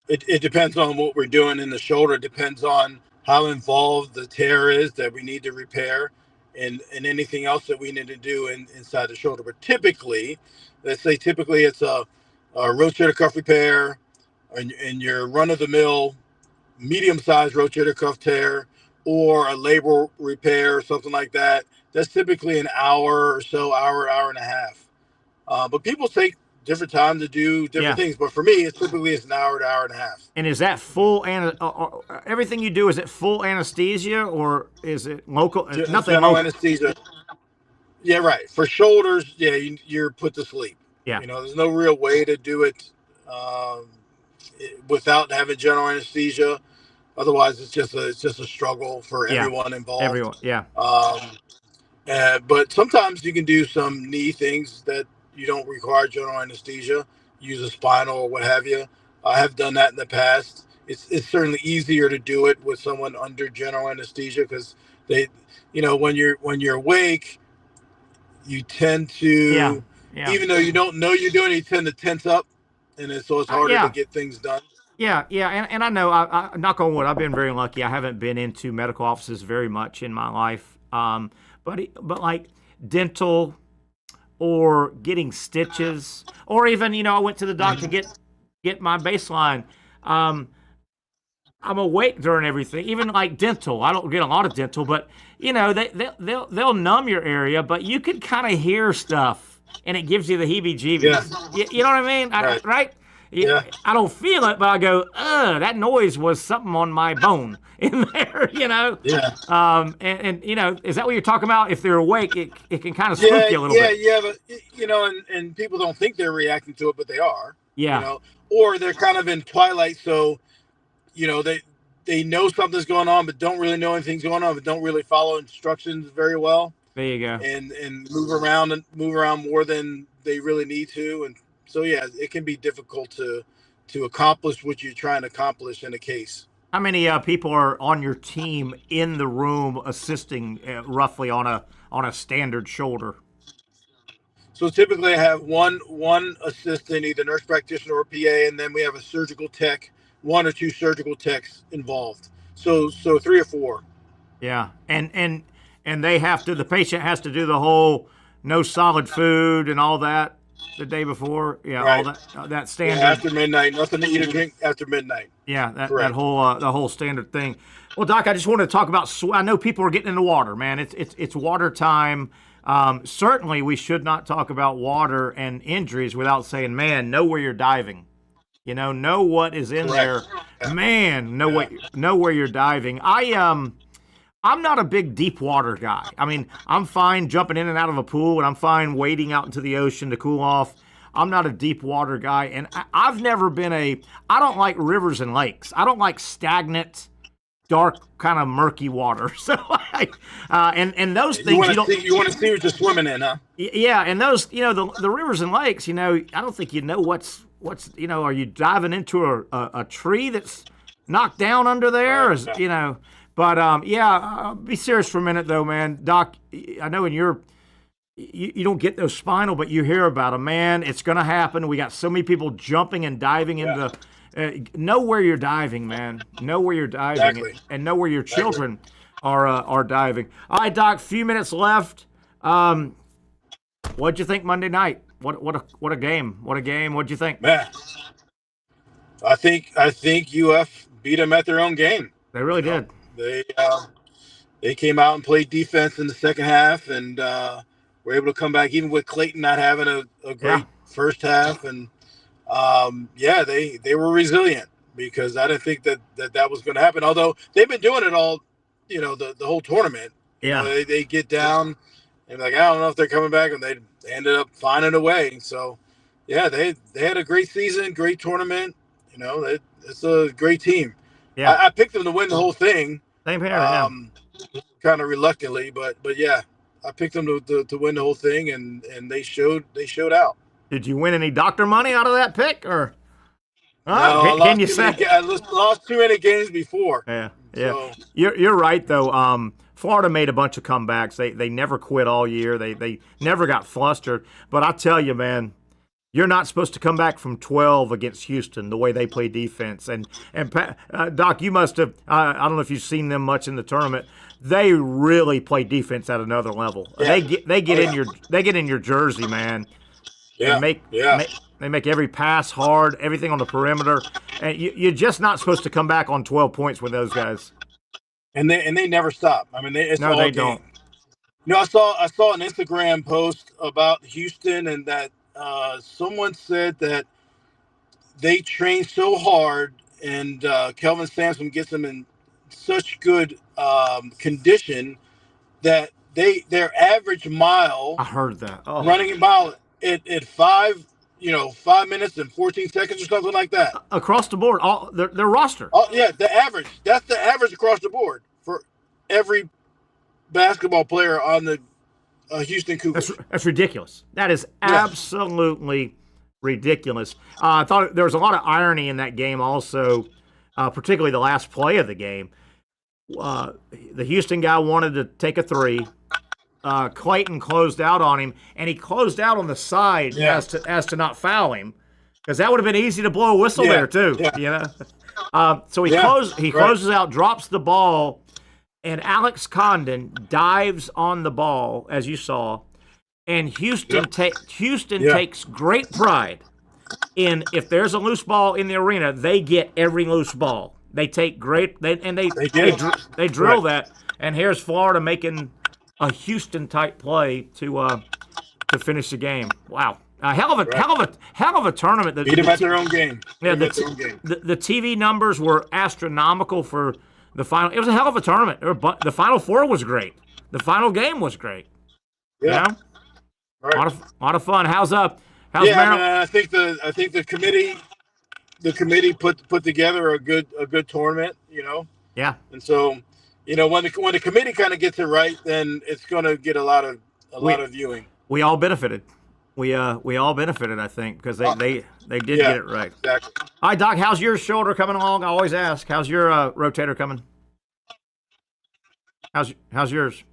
It depends on what we're doing in the shoulder. It depends on how involved the tear is that we need to repair and anything else that we need to do inside the shoulder. But typically it's a rotator cuff repair and your run-of-the-mill medium-sized rotator cuff tear or a labor repair or something like that, that's typically an hour or so, hour and a half. But people take different time to do different things. But for me, it's typically an hour to hour and a half. And is that full everything you do? Is it full anesthesia or is it local? Nothing General local. anesthesia. Yeah, right. For shoulders, you're put to sleep. Yeah. There's no real way to do it without having general anesthesia. Otherwise, it's just a struggle for everyone involved. Everyone, yeah. But sometimes you can do some knee things that you don't require general anesthesia. Use a spinal or what have you. I have done that in the past. It's certainly easier to do it with someone under general anesthesia because they, when you're awake, you tend to, even though you don't know you're doing it, you tend to tense up, and so it's harder to get things done. Yeah, and I know, I knock on wood, I've been very lucky. I haven't been into medical offices very much in my life, but like dental or getting stitches, or even, I went to the doctor to get my baseline. I'm awake during everything, even like dental. I don't get a lot of dental, but they'll numb your area, but you can kind of hear stuff, and it gives you the heebie-jeebies. Yeah. You know what I mean? Right? Yeah. I don't feel it, but I go, that noise was something on my bone in there, Yeah. And is that what you're talking about? If they're awake, it can kind of spook you a little bit. Yeah, but and people don't think they're reacting to it, but they are. Yeah. Or they're kind of in twilight, so they know something's going on, but don't really know anything's going on, but don't really follow instructions very well. There you go. And move around more than they really need to, and so it can be difficult to accomplish what you're trying to accomplish in a case. How many people are on your team in the room assisting roughly on a standard shoulder? So typically I have one assistant, either nurse practitioner or PA, and then we have a surgical tech, one or two surgical techs involved. So 3 or 4. Yeah, and the patient has to do the whole no solid food and all that the day before. Yeah, right. All that standard. After midnight, nothing to eat or drink after midnight. Yeah, that whole the whole standard thing. Well, Doc, I just wanted to talk about. I know people are getting in the water, man. It's water time. Certainly, we should not talk about water and injuries without saying, man, know where you're diving. Know what is in there. Man, know where you're diving. I'm not a big deep water guy. I mean, I'm fine jumping in and out of a pool, and I'm fine wading out into the ocean to cool off. I'm not a deep water guy, and I've never been I don't like rivers and lakes. I don't like stagnant, dark, kind of murky water. So, and those things you want to see what you're swimming in, huh? Yeah, and those, the rivers and lakes, I don't think what's, are you diving into a tree that's knocked down under there? Right. But be serious for a minute though, man. Doc, I know you don't get those spinal, but you hear about them, man. It's going to happen. We got so many people jumping and diving into. Know where you're diving, man. Know where you're diving, exactly. And know where your children are diving. All right, Doc. Few minutes left. What'd you think Monday night? What a game! What a game! What'd you think? Man, I think UF beat them at their own game. They really did. They came out and played defense in the second half, and were able to come back even with Clayton not having a great first half. And they were resilient because I didn't think that was going to happen. Although they've been doing it all, the whole tournament. Yeah, they get down and I don't know if they're coming back, and they ended up finding a way. So they had a great season, great tournament. It's a great team. Yeah, I picked them to win the whole thing. Same here. Kind of reluctantly, but I picked them to win the whole thing, and they showed out. Did you win any doctor money out of that pick, or? No, can you say? I lost too many games before. Yeah. So. You're right though. Florida made a bunch of comebacks. They never quit all year. They never got flustered. But I tell you, man, you're not supposed to come back from 12 against Houston the way they play defense. And Doc, you must have. I don't know if you've seen them much in the tournament. They really play defense at another level. Yeah. They get in your jersey, man. Yeah. They make every pass hard, everything on the perimeter, and you're just not supposed to come back on 12 points with those guys. and they never stop. I mean, it's all they game. don't. You know, I saw an Instagram post about Houston, and that someone said that they train so hard, and Kelvin Sampson gets them in such good condition that their average mile. I heard that. Oh. Running a mile at 5 minutes and 14 seconds or something like that. Across the board, all their roster. Oh yeah, the average. That's the average across the board for every basketball player on the Houston Cougars. That's ridiculous. That is absolutely ridiculous. I thought there was a lot of irony in that game also, particularly the last play of the game. The Houston guy wanted to take a three. Clayton closed out on him, and he closed out on the side as to not foul him, because that would have been easy to blow a whistle there too. You know, so he closes out, drops the ball, and Alex Condon dives on the ball, as you saw, and Houston takes great pride in, if there's a loose ball in the arena, they get every loose ball. They take they drill that, and here's Florida making a Houston-type play to finish the game. Wow, hell of a tournament. Beat them at their own game. Yeah, the TV numbers were astronomical for the final. It was a hell of a tournament. The Final Four was great. The final game was great. Yeah, you know? Right. A lot of fun. How's Maryland? I think the committee put together a good tournament. You know. Yeah. And so, you know, when the committee kind of gets it right, then it's going to get a lot of viewing. We all benefited. We all benefited, I think, because they did get it right. Exactly. All right, Doc, how's your shoulder coming along? I always ask. How's your rotator coming? How's yours?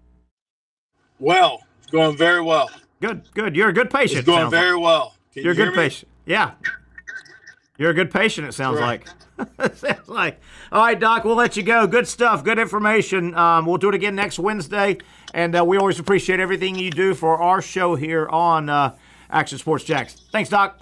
Well, it's going very well. Good. You're a good patient. It's going very well. You're a good patient. Yeah. You're a good patient, it sounds like. Sounds like. All right, Doc, we'll let you go. Good stuff, good information. We'll do it again next Wednesday, and we always appreciate everything you do for our show here on Action Sports Jax. Thanks, Doc.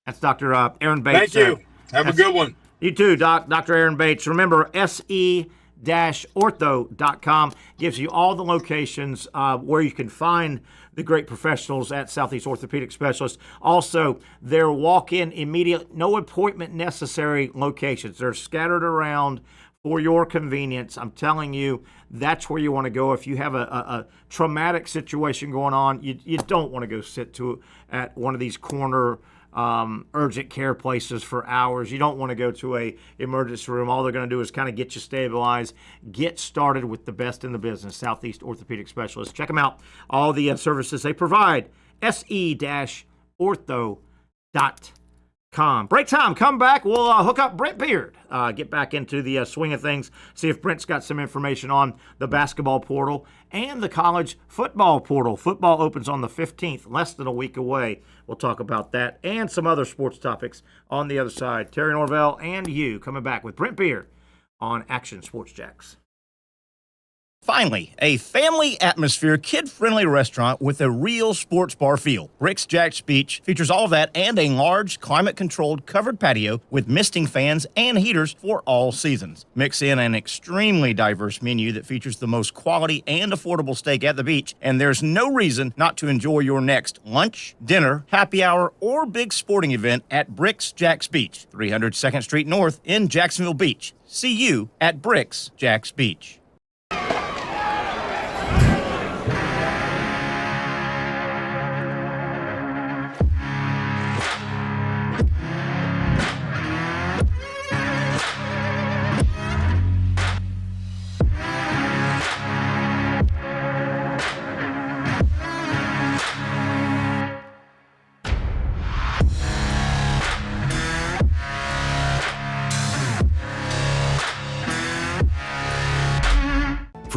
That's Dr. Aaron Bates. Thank you. Have a good one. You too, Doc. Dr. Aaron Bates. Remember, se-ortho.com gives you all the locations where you can find the great professionals at Southeast Orthopedic Specialists. Also, their walk-in, immediate, no appointment necessary locations. They're scattered around for your convenience. I'm telling you, that's where you want to go. If you have a traumatic situation going on, you don't want to go sit at one of these corner urgent care places for hours. You don't want to go to a emergency room. All they're going to do is kind of get you stabilized, get started with the best in the business, Southeast Orthopedic Specialists. Check them out. All the services they provide, se-ortho.com. Break time. Come back. We'll hook up Brent Beard. Get back into the swing of things. See if Brent's got some information on the basketball portal and the college football portal. Football opens on the 15th, less than a week away. We'll talk about that and some other sports topics on the other side. Terry Norvelle and you coming back with Brent Beard on Action Sports Jax. Finally, a family atmosphere, kid-friendly restaurant with a real sports bar feel. Rick's Jax Beach features all of that and a large, climate-controlled covered patio with misting fans and heaters for all seasons. Mix in an extremely diverse menu that features the most quality and affordable steak at the beach, and there's no reason not to enjoy your next lunch, dinner, happy hour, or big sporting event at Rick's Jax Beach, 300 2nd Street North in Jacksonville Beach. See you at Rick's Jax Beach.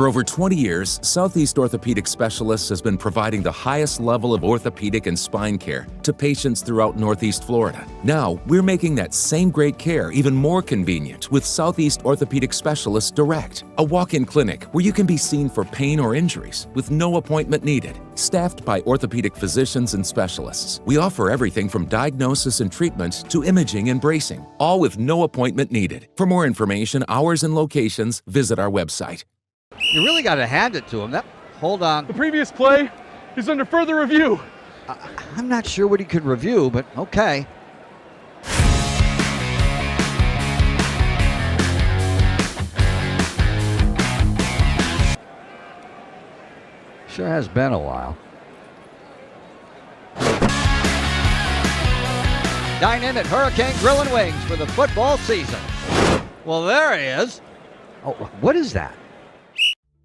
For over 20 years, Southeast Orthopedic Specialists has been providing the highest level of orthopedic and spine care to patients throughout Northeast Florida. Now, we're making that same great care even more convenient with Southeast Orthopedic Specialists Direct, a walk-in clinic where you can be seen for pain or injuries with no appointment needed. Staffed by orthopedic physicians and specialists, we offer everything from diagnosis and treatment to imaging and bracing, all with no appointment needed. For more information, hours, and locations, visit our website. You really got to hand it to him. Hold on. The previous play is under further review. I'm not sure what he could review, but okay. Sure has been a while. Dynamic Hurricane Grill and Wings for the football season. Well, there he is. Oh, what is that?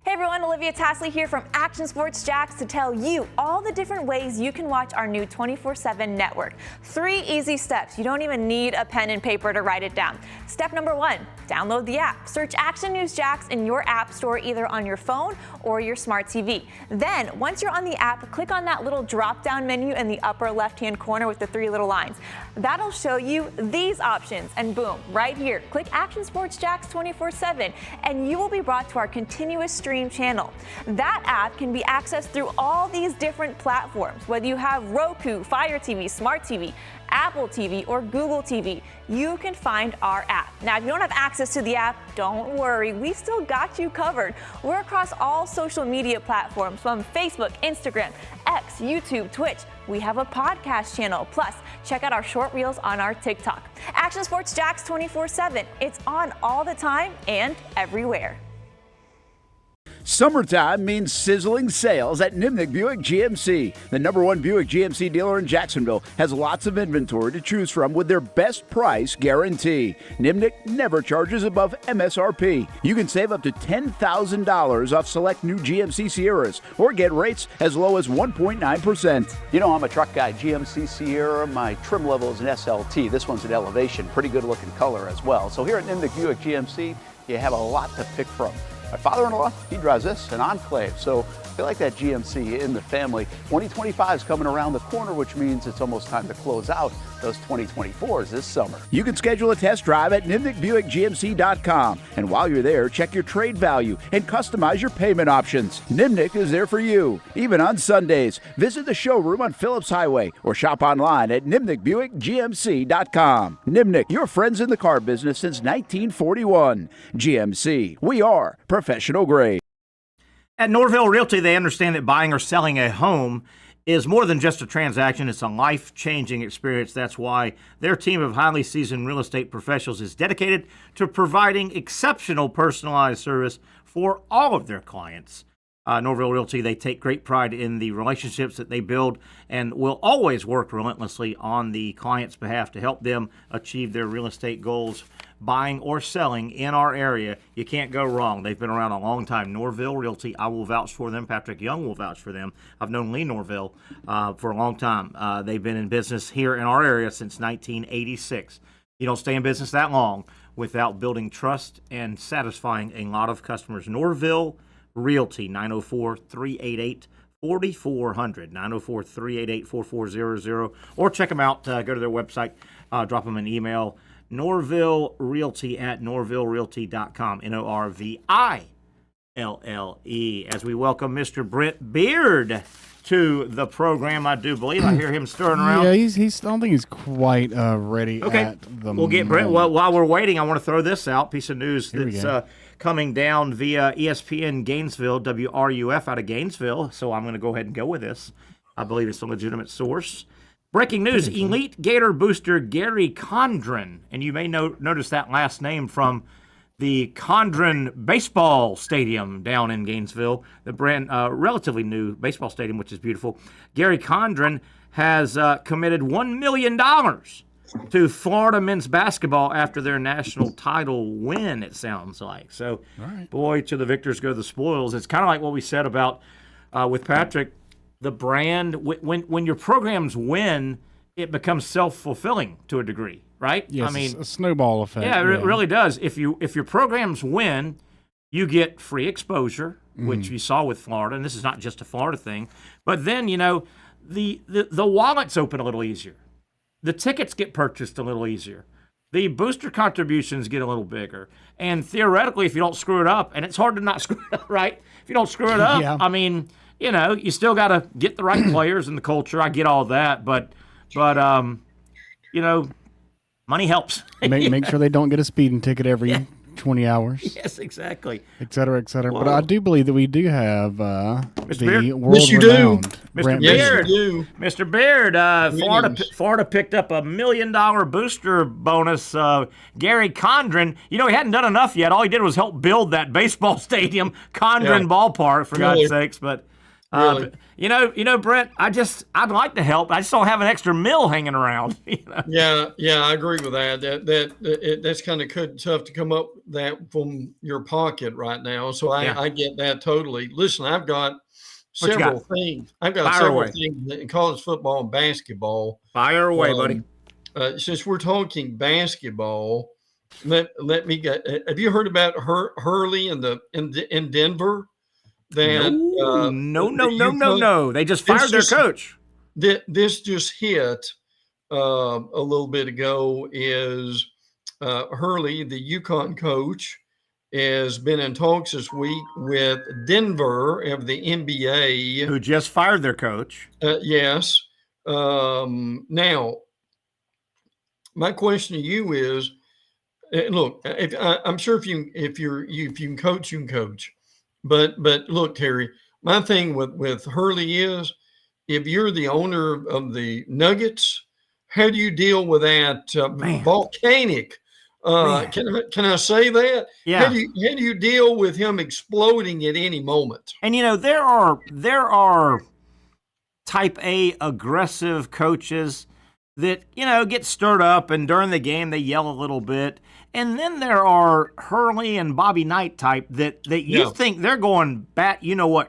Hey everyone, Olivia Tasley here from Action Sports Jax to tell you all the different ways you can watch our new 24/7 network. 3 easy steps. You don't even need a pen and paper to write it down. Step number 1, download the app. Search Action News Jax in your app store either on your phone or your smart TV. Then, once you're on the app, click on that little drop-down menu in the upper left-hand corner with the 3 little lines. That'll show you these options, and boom, right here, click Action Sports Jax 24/7, and you will be brought to our continuous stream channel. That app can be accessed through all these different platforms, whether you have Roku, Fire TV, Smart TV, Apple TV, or Google TV. You can find our app. Now, if you don't have access to the app, don't worry, we still got you covered. We're across all social media platforms from Facebook, Instagram, X, YouTube, Twitch. We have a podcast channel. Plus, check out our short reels on our TikTok. Action Sports Jax 24/7. It's on all the time and everywhere. Summertime means sizzling sales at Nimnick Buick GMC. The #1 Buick GMC dealer in Jacksonville has lots of inventory to choose from with their best price guarantee. Nimnick never charges above MSRP. You can save up to $10,000 off select new GMC Sierras or get rates as low as 1.9%. You know, I'm a truck guy. GMC Sierra, my trim level is an SLT. This one's an Elevation. Pretty good looking color as well. So here at Nimnick Buick GMC, you have a lot to pick from. My father-in-law, he drives this, an Enclave, so I feel like that GMC in the family. 2025 is coming around the corner, which means it's almost time to close out those 2024s this summer. You can schedule a test drive at NimnickBuickGMC.com, and while you're there, check your trade value and customize your payment options. Nimnick is there for you, even on Sundays. Visit the showroom on Phillips Highway or shop online at NimnickBuickGMC.com. Nimnick, your friends in the car business since 1941. GMC, we are professional grade. At Norvelle Realty, they understand that buying or selling a home is more than just a transaction. It's a life-changing experience. That's why their team of highly seasoned real estate professionals is dedicated to providing exceptional personalized service for all of their clients. Norvelle Realty, they take great pride in the relationships that they build and will always work relentlessly on the client's behalf to help them achieve their real estate goals. Buying or selling in our area, you can't go wrong. They've been around a long time. Norvelle Realty, I will vouch for them. Patrick Young will vouch for them. I've known Lee Norvelle for a long time. They've been in business here in our area since 1986. You don't stay in business that long without building trust and satisfying a lot of customers. Norvelle Realty, 904-388-4400, 904-388-4400, or check them out. Go to their website, drop them an email. Norvelle Realty at norvellerealty.com, Norville, as we welcome Mr. Brent Beard to the program. I do believe I hear him stirring around. Yeah, he's I don't think he's quite ready at the We'll get Brent. Well, while we're waiting, I want to throw this out, piece of news that's coming down via ESPN Gainesville, WRUF out of Gainesville, so I'm going to go ahead and go with this. I believe it's a legitimate source. Breaking news, elite Gator booster Gary Condren, and you may notice that last name from the Condren Baseball Stadium down in Gainesville, the brand relatively new baseball stadium, which is beautiful. Gary Condren has committed $1 million to Florida men's basketball after their national title win, it sounds like. So, boy, to the victors go the spoils. It's kind of like what we said about with Patrick. The brand, when your programs win, it becomes self-fulfilling to a degree, right? Yes, I mean, a snowball effect. Yeah, it really does. If your programs win, you get free exposure, which you saw with Florida, and this is not just a Florida thing. But then, the wallets open a little easier. The tickets get purchased a little easier. The booster contributions get a little bigger. And theoretically, if you don't screw it up, and it's hard to not screw it up, right? If you don't screw it up, Yeah. I mean, you still got to get the right players and the culture. I get all that. But money helps. Make sure they don't get a speeding ticket every 20 hours. Yes, exactly. Et cetera, et cetera. Whoa. But I do believe that we do have the Beard? world-renowned Mr. Brant Beard, Bishop. Mr. Beard, Florida picked up $1 million booster bonus. Gary Condren, he hadn't done enough yet. All he did was help build that baseball stadium, Condren Ballpark, for God's sakes. But Brent, I'd like to help. I just don't have an extra mill hanging around. Yeah, I agree with that. That's kind of tough to come up with that from your pocket right now. So I get that totally. Listen, I've got several things. I've got several things in college football and basketball. Fire away, buddy. Since we're talking basketball, let me get. Have you heard about Hurley in Denver? No. They just fired their coach. This just hit a little bit ago. Is Hurley, the UConn coach, has been in talks this week with Denver of the NBA, who just fired their coach. Yes. Now, my question to you is, look, I'm sure if you can coach, you can coach. But look, Terry, my thing with Hurley is, if you're the owner of the Nuggets, how do you deal with that volcanic? Can I say that? Yeah. How do you deal with him exploding at any moment? And there are type A aggressive coaches that get stirred up, and during the game they yell a little bit. And then there are Hurley and Bobby Knight type that you think they're going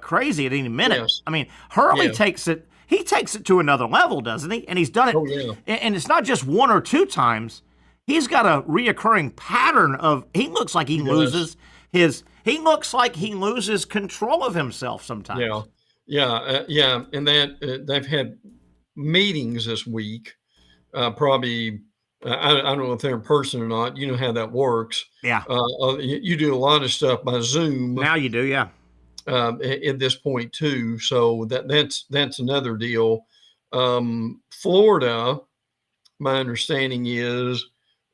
crazy at any minute. Yes. I mean, Hurley takes it to another level, doesn't he? And he's done it. Oh, yeah. And it's not just one or two times. He's got a reoccurring pattern of he looks like he loses control of himself sometimes. Yeah. And that they've had meetings this week. Probably, I don't know if they're in person or not. You know how that works. Yeah. You do a lot of stuff by Zoom. Now you do, yeah. At this point too. So that's another deal. Florida, my understanding is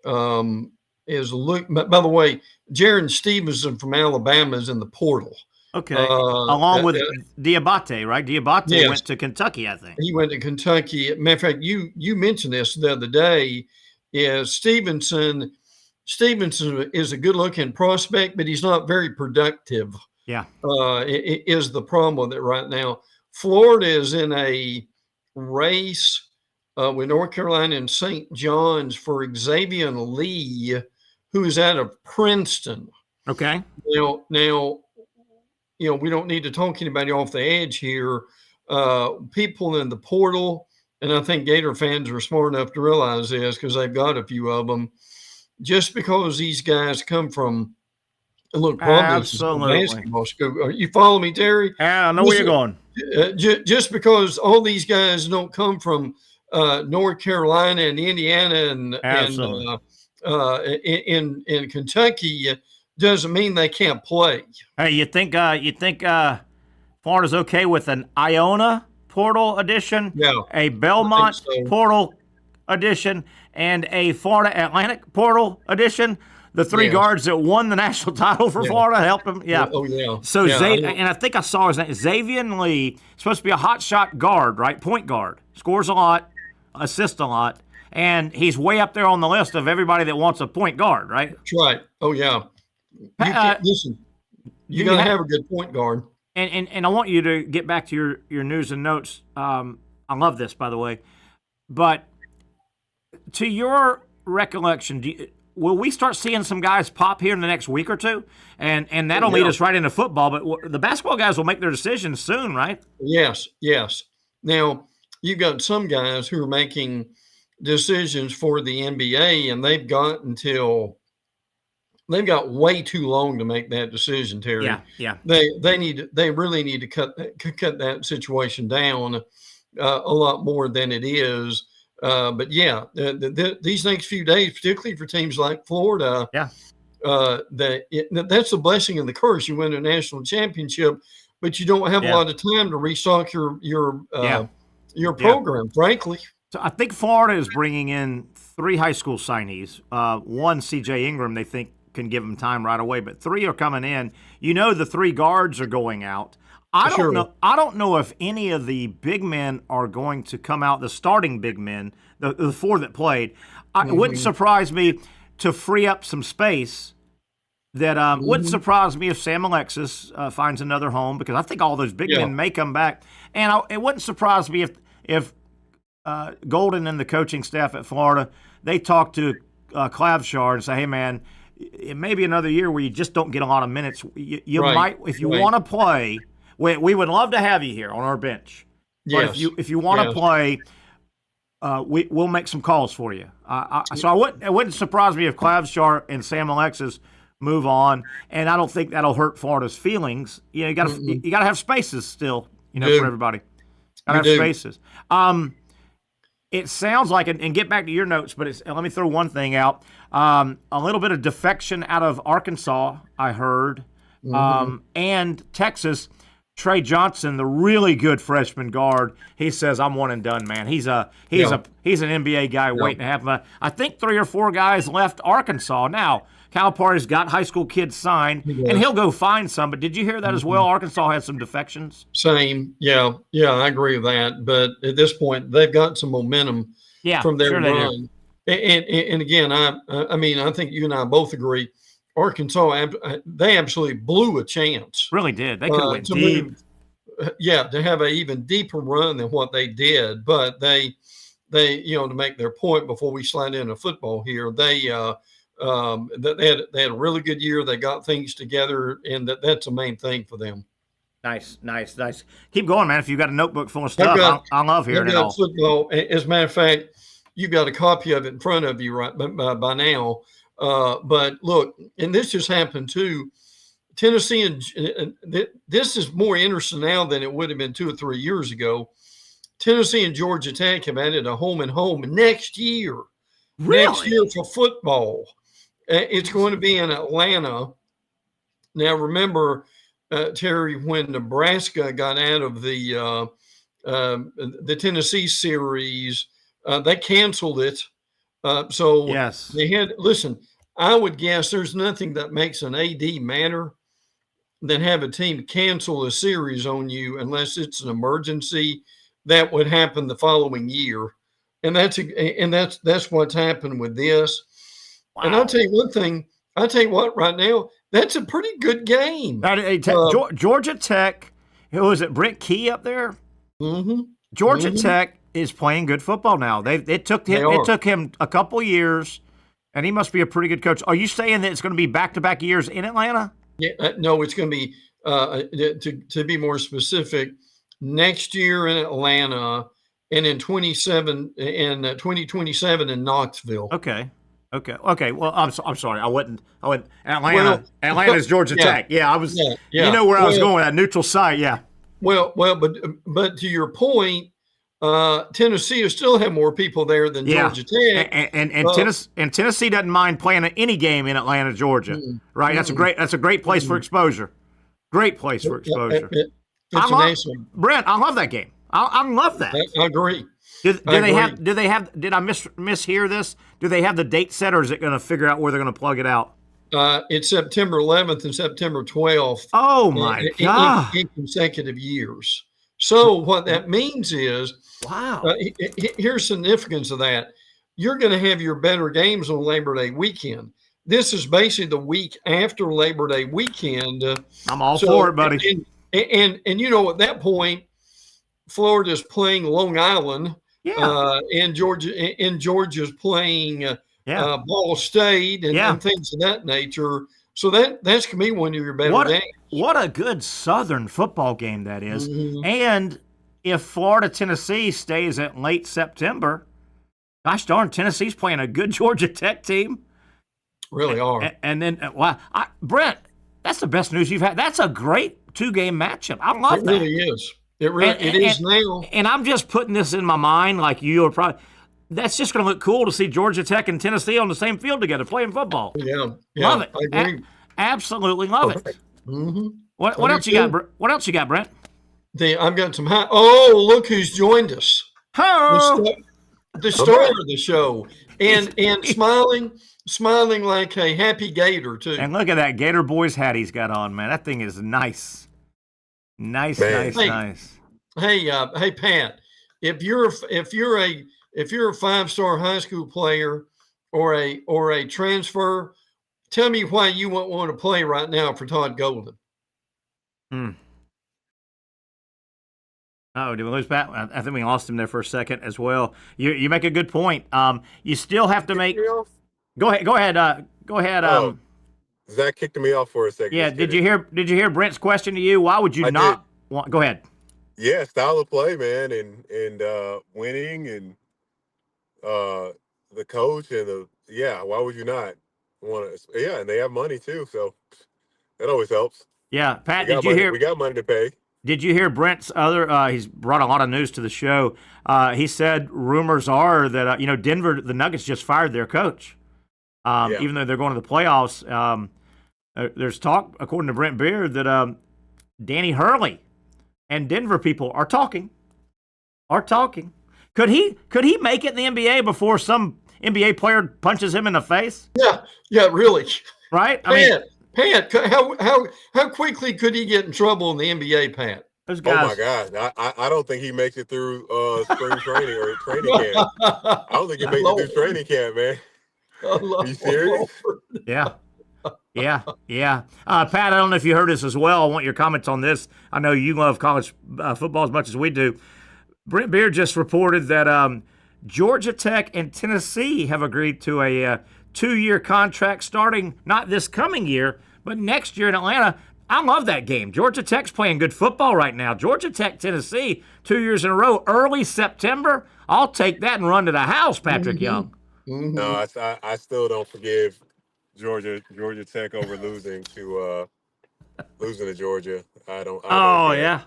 look. By the way, Jaron Stevenson from Alabama is in the portal. Okay. Along with Diabate, right? Diabate went to Kentucky, I think. He went to Kentucky. Matter of fact, you mentioned this the other day. Is Stevenson is a good-looking prospect, but he's not very productive. Yeah. Is the problem with it right now. Florida is in a race with North Carolina and St. John's for Xavier Lee, who is out of Princeton. Okay. Now, we don't need to talk anybody off the edge here. People in the portal, and I think Gator fans are smart enough to realize this because they've got a few of them. Just because these guys come from, look, absolutely basketball school. You follow me, Terry? Yeah, I know where you're going. Just because all these guys don't come from North Carolina and Indiana and in Kentucky doesn't mean they can't play. Hey, you think Florida's okay with an Iona portal edition, a Belmont portal edition, and a Florida Atlantic portal edition? The three guards that won the national title for Florida helped them. Yeah. Oh, yeah. So, and I think I saw his name, Xavier Lee, supposed to be a hot shot guard, right? Point guard. Scores a lot, assists a lot, and he's way up there on the list of everybody that wants a point guard, right? That's right. Oh, yeah. Listen, you got to have a good point guard. And I want you to get back to your news and notes. I love this, by the way. But to your recollection, will we start seeing some guys pop here in the next week or two? And that'll lead us right into football. But the basketball guys will make their decisions soon, right? Yes. Now, you've got some guys who are making decisions for the NBA, and they've got until they've got way too long to make that decision, Terry. Yeah. They really need to cut that situation down a lot more than it is. But yeah, these next few days, particularly for teams like Florida, that's a blessing and the curse. You win a national championship, but you don't have a lot of time to restock your program, frankly. So I think Florida is bringing in 3 high school signees. One, C.J. Ingram, they think can give them time right away, but 3 are coming in. You know, the 3 guards are going out. I don't know if any of the big men are going to come out. The starting big men, the 4 that played, it wouldn't surprise me to free up some space. That wouldn't surprise me if Sam Alexis finds another home, because I think all those big men may come back, and it wouldn't surprise me if Golden and the coaching staff at Florida, they talk to Clavshar and say, hey man, it may be another year where you just don't get a lot of minutes. You might, if you want to play. We would love to have you here on our bench. But if you want to play, we'll make some calls for you. It wouldn't surprise me if Clavshar and Sam Alexis move on, and I don't think that'll hurt Florida's feelings. You got to have spaces still, for everybody. Got to have spaces. It sounds like, and get back to your notes, but let me throw one thing out. A little bit of defection out of Arkansas, I heard, and Texas. Trey Johnson, the really good freshman guard, he says, I'm one and done, man. He's an NBA guy waiting to happen. I think 3 or 4 guys left Arkansas. Now, Calipari's got high school kids signed, and he'll go find some. But did you hear that as well? Arkansas had some defections. Same. Yeah, I agree with that. But at this point, they've got some momentum from their run. And again, I mean, I think you and I both agree, Arkansas, they absolutely blew a chance. Really did. They could have went deep. To have an even deeper run than what they did. But they to make their point before we slide into football here, they had a really good year. They got things together, and that's the main thing for them. Nice. Keep going, man. If you've got a notebook full of stuff, I love hearing it all. Football. As a matter of fact, you've got a copy of it in front of you right by now. But look, and this just happened too. Tennessee, and this is more interesting now than it would have been 2 or 3 years ago. Tennessee and Georgia Tech have added a home and home next year. Really? Next year for football. It's going to be in Atlanta. Now, remember, Terry, when Nebraska got out of the Tennessee series, they canceled it. So they had, listen, I would guess there's nothing that makes an AD madder than have a team cancel a series on you unless it's an emergency. That would happen the following year. And that's what's happened with this. Wow. And I'll tell you one thing, right now, that's a pretty good game. Georgia Tech, who was it, Brent Key up there? Mm-hmm. Georgia Tech is playing good football now. It took him a couple years, and he must be a pretty good coach. Are you saying that it's going to be back-to-back years in Atlanta? Yeah, no, it's going to be to be more specific, next year in Atlanta, and in 2027 in Knoxville. Okay. Well, I'm sorry. I wouldn't. Atlanta. Atlanta's Georgia Tech. Yeah, I was. Yeah. You know where I was going, that neutral site. Yeah. Well, but to your point, Tennessee will still have more people there than Georgia Tech. And Tennessee doesn't mind playing any game in Atlanta, Georgia. Right? That's a great place for exposure. Great place for exposure. Brent, I love that game. I love that. I agree. Did they have? Did I mishear this? Do they have the date set, or is it going to figure out where they're going to plug it out? It's September 11th and September 12th. Oh my God! In consecutive years. So what that means is, wow. Here's the significance of that. You're going to have your better games on Labor Day weekend. This is basically the week after Labor Day weekend. I'm all for it, buddy. And you know, at that point, Florida's playing Long Island. And Georgia's playing Ball State and things of that nature. So that's going to be one of your better games. What a good Southern football game that is. Mm-hmm. And if Florida-Tennessee stays at late September, gosh darn, Tennessee's playing a good Georgia Tech team. really are. And then, Brent, that's the best news you've had. That's a great 2-game matchup. I love that. It really is. It is now. And I'm just putting this in my mind, like you are probably. That's just going to look cool to see Georgia Tech and Tennessee on the same field together playing football. Yeah, love it. I agree. Absolutely love it. Mm-hmm. What else you got? What else you got, Brent? I've got some high. Oh, look who's joined us. Hello. The star of the show, and smiling like a happy Gator too. And look at that Gator Boys hat he's got on, man. That thing is nice. Nice. Hey, Pat. If you're a 5-star high school player or a transfer, tell me why you won't want to play right now for Todd Golden. Oh, did we lose Pat? I think we lost him there for a second as well. You make a good point. You still have to make. Go ahead. Zach kicked me off for a second. Yeah. Did you hear Brent's question to you? Why would you not want? Go ahead. Yeah, style of play, man, and winning, and the coach, and why would you not want to? Yeah, and they have money too, so that always helps. Yeah, Pat. Did you hear? We got money to pay. Did you hear Brent's other? He's brought a lot of news to the show. He said rumors are that Denver, the Nuggets just fired their coach, even though they're going to the playoffs. There's talk, according to Brent Beard, that Danny Hurley and Denver people are talking. Could he make it in the NBA before some NBA player punches him in the face? Yeah, really. Right? Pat, how quickly could he get in trouble in the NBA, Pat? Those guys. Oh my God, I don't think he makes it through spring training or training camp. I don't think he makes it through training camp, man. Are you serious? Yeah. Pat, I don't know if you heard this as well. I want your comments on this. I know you love college football as much as we do. Brent Beard just reported that Georgia Tech and Tennessee have agreed to a 2-year contract starting not this coming year, but next year in Atlanta. I love that game. Georgia Tech's playing good football right now. Georgia Tech, Tennessee, 2 years in a row, early September. I'll take that and run to the house, Patrick Young. Mm-hmm. No, I still don't forgive Georgia Tech over losing to Georgia. I don't. Yeah.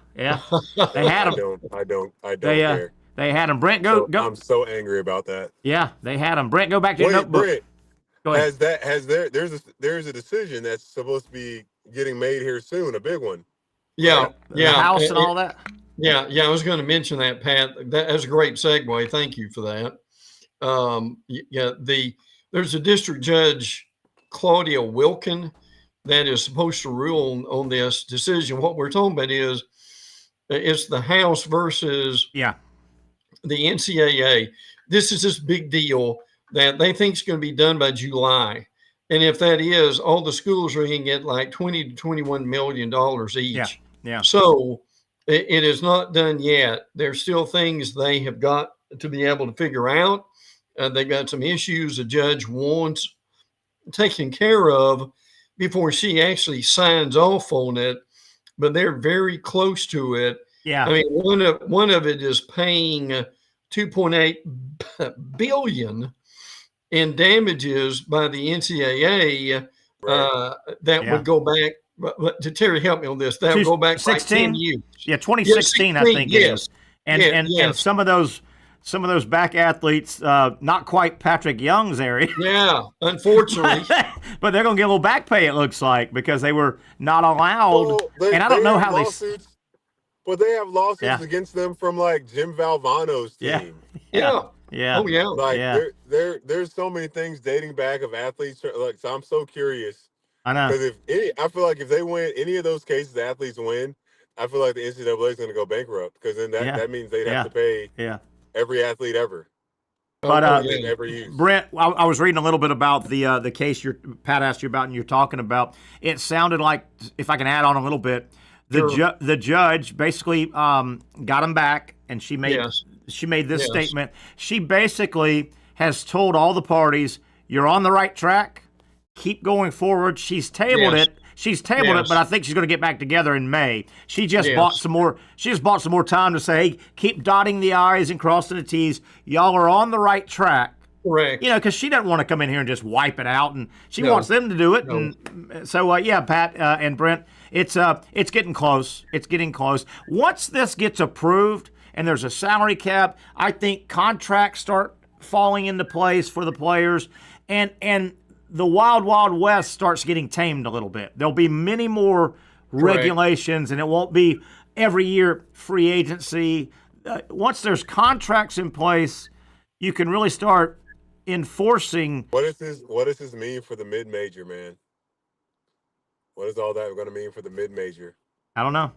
They had them. I don't care. They had them. Brent, go. I'm so angry about that. Yeah, they had them. Brent, go back to your notebook. Brent, go ahead. There's a decision that's supposed to be getting made here soon, a big one. Yeah. The house and all that. Yeah. I was going to mention that, Pat. That's a great segue. Thank you for that. There's a district judge, Claudia Wilkin, that is supposed to rule on this decision. What we're talking about is it's the House versus the NCAA. This is this big deal that they think is going to be done by July. And if that is, all the schools are going to get like $20 to $21 million each. Yeah. So it is not done yet. There's still things they have got to be able to figure out. They've got some issues the judge wants taken care of before she actually signs off on it, but they're very close to it. Yeah. I mean, one of it is paying $2.8 billion in damages by the NCAA. That would go back. But to Terry, help me on this. That would go back 16 like 10 years. Yeah, 2016, I think it is. And some of those back athletes, not quite Patrick Young's area. Yeah, unfortunately. But they're going to get a little back pay, it looks like, because they were not allowed. And I don't know how lawsuits, but they have lawsuits against them from like Jim Valvano's team. Yeah. Oh yeah. Like there's so many things dating back of athletes. Like, so I'm so curious. I know. Because I feel like if they win any of those cases, the athletes win. I feel like the NCAA is going to go bankrupt because then that means they'd have to pay every athlete ever. But ever used. Brent, I was reading a little bit about the case Pat asked you about and you're talking about. It sounded like, if I can add on a little bit, the judge basically got him back, and she made this statement. She basically has told all the parties, "You're on the right track. Keep going forward." She's tabled it. She's tabled it, but I think she's going to get back together in May. She just bought some more. She just bought some more time to say, "Hey, keep dotting the I's and crossing the T's. Y'all are on the right track." Correct. You know, because she doesn't want to come in here and just wipe it out, and she wants them to do it. No. And so, yeah, Pat and Brent, it's getting close. It's getting close. Once this gets approved and there's a salary cap, I think contracts start falling into place for the players, and the wild west starts getting tamed a little bit. There'll be many more regulations, and it won't be every year free agency. Once there's contracts in place, you can really start enforcing. What does this mean for the mid-major, man? What is all that going to mean for the mid-major? I don't know.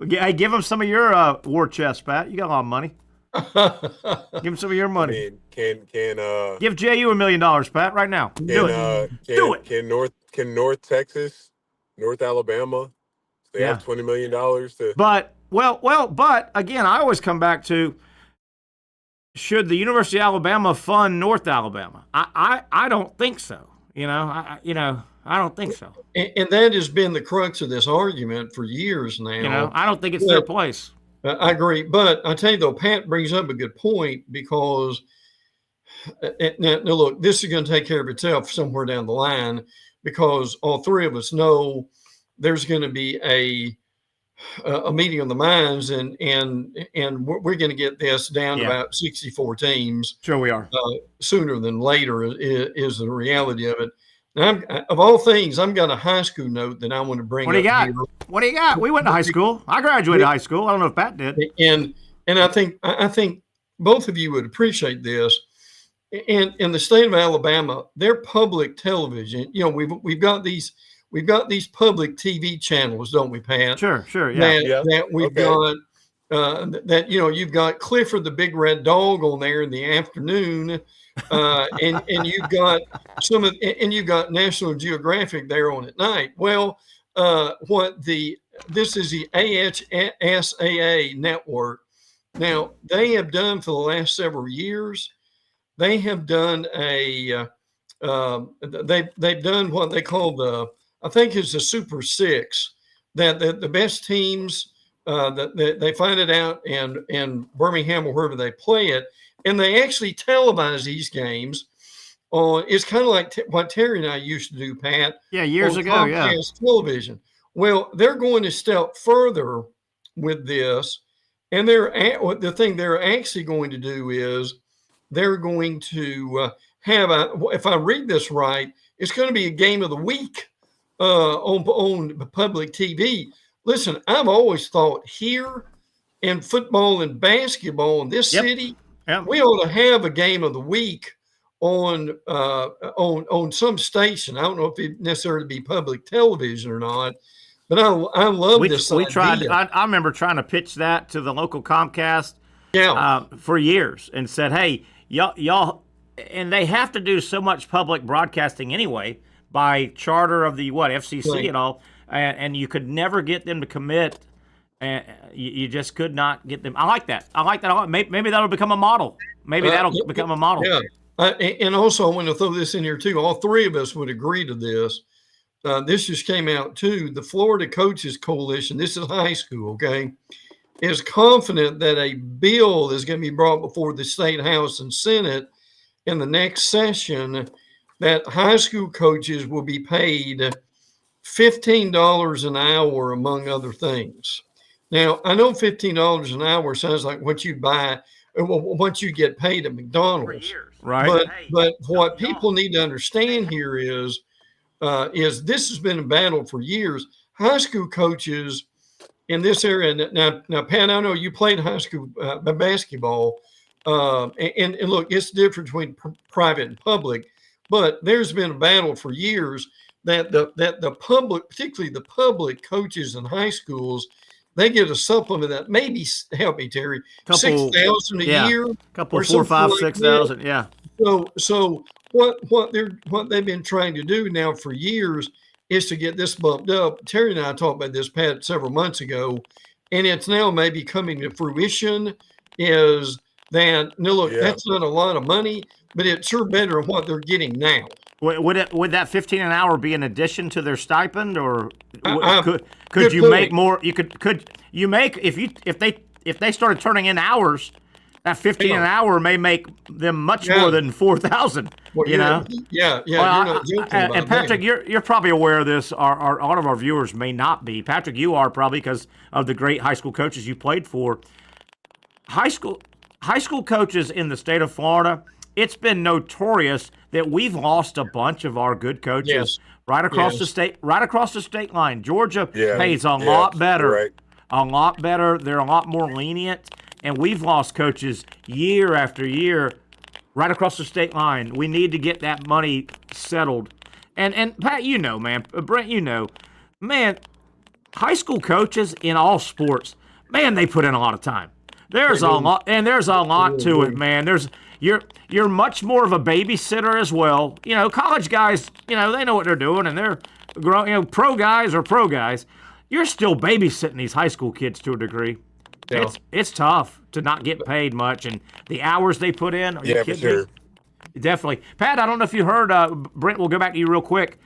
Hey, give them some of your war chest, Pat. You got a lot of money. Give them some of your money. I mean, can give JU $1 million, Pat, right now. Do it. Can North Texas, North Alabama, they have $20 million to? But but again, I always come back to, should the University of Alabama fund North Alabama? I don't think so. I don't think so. And that has been the crux of this argument for years now. I don't think it's their place. I agree. But I tell you, though, Pat brings up a good point, because now look, this is going to take care of itself somewhere down the line, because all three of us know there's going to be a meeting of the minds, and we're going to get this down to about 64 teams. Sure we are. Sooner than later is the reality of it. Now, of all things, I've got a high school note that I want to bring up. What do you got? We went to high school. I graduated high school. I don't know if Pat did. And I think both of you would appreciate this. In the state of Alabama, their public television, we've got these public TV channels, don't we, Pat? Sure, yeah. That we've got you've got Clifford the Big Red Dog on there in the afternoon, and you've got you've got National Geographic there on at night. Well, this is the AHSAA network. Now, they have done for the last several years, they have done they've done what they call I think it's the Super Six, that the best teams, that they find it out in Birmingham or wherever they play it, and they actually televise these games. It's kind of like what Terry and I used to do, Pat. Yeah, years ago, television. Well, they're going a step further with this, and the thing they're actually going to do is they're going to have if I read this right, it's going to be a game of the week on public TV. Listen, I've always thought here in football and basketball in this city, we ought to have a game of the week on some station. I don't know if it necessarily be public television or not, but I love this idea. We tried. I remember trying to pitch that to the local Comcast for years, and said, "Hey, y'all," and they have to do so much public broadcasting anyway by charter of the FCC and all, and you could never get them to commit. And you just could not get them. I like that. Maybe that'll become a model. Become a model. Yeah. And also, I want to throw this in here too. All three of us would agree to this. This just came out too. The Florida Coaches Coalition, this is high school, okay, is confident that a bill is going to be brought before the State House and Senate in the next session that high school coaches will be paid $15 an hour, among other things. Now, I know $15 an hour sounds like what you buy, what you get paid at McDonald's, right? But what people need to understand here is this has been a battle for years. High school coaches in this area. Now, Pat, I know you played high school basketball, and look, it's different between private and public, but there's been a battle for years that the public, particularly the public coaches in high schools, they get a supplement that maybe, help me, Terry, $6,000 a year, couple 4, 5, 6,000, yeah. So what they've been trying to do now for years is to get this bumped up. Terry and I talked about this, Pat, several months ago, and it's now maybe coming to fruition. Is that that's not a lot of money, but it's sure better than what they're getting now. Would that $15 an hour be in addition to their stipend, or could you make more? Could you make if they started turning in hours That 15 an hour may make them much more than 4,000. Well, you know? Yeah. Well, you're not joking and Patrick, you're probably aware of this. A lot of our viewers may not be. Patrick, you are probably because of the great high school coaches you played for. High school coaches in the state of Florida, it's been notorious that we've lost a bunch of our good coaches right across the state line. Georgia pays a lot better. Right. A lot better. They're a lot more lenient. And we've lost coaches year after year right across the state line. We need to get that money settled. And Pat, you know, man. Brent, you know. Man, high school coaches in all sports, man, they put in a lot of time. There's a lot, and there's a lot to it, man. You're much more of a babysitter as well. You know, college guys, you know, they know what they're doing, and they're grown. You know, pro guys are pro guys. You're still babysitting these high school kids to a degree. Yeah. It's tough to not get paid much, and the hours they put in. For sure. Definitely, Pat. I don't know if you heard. Brent, we'll go back to you real quick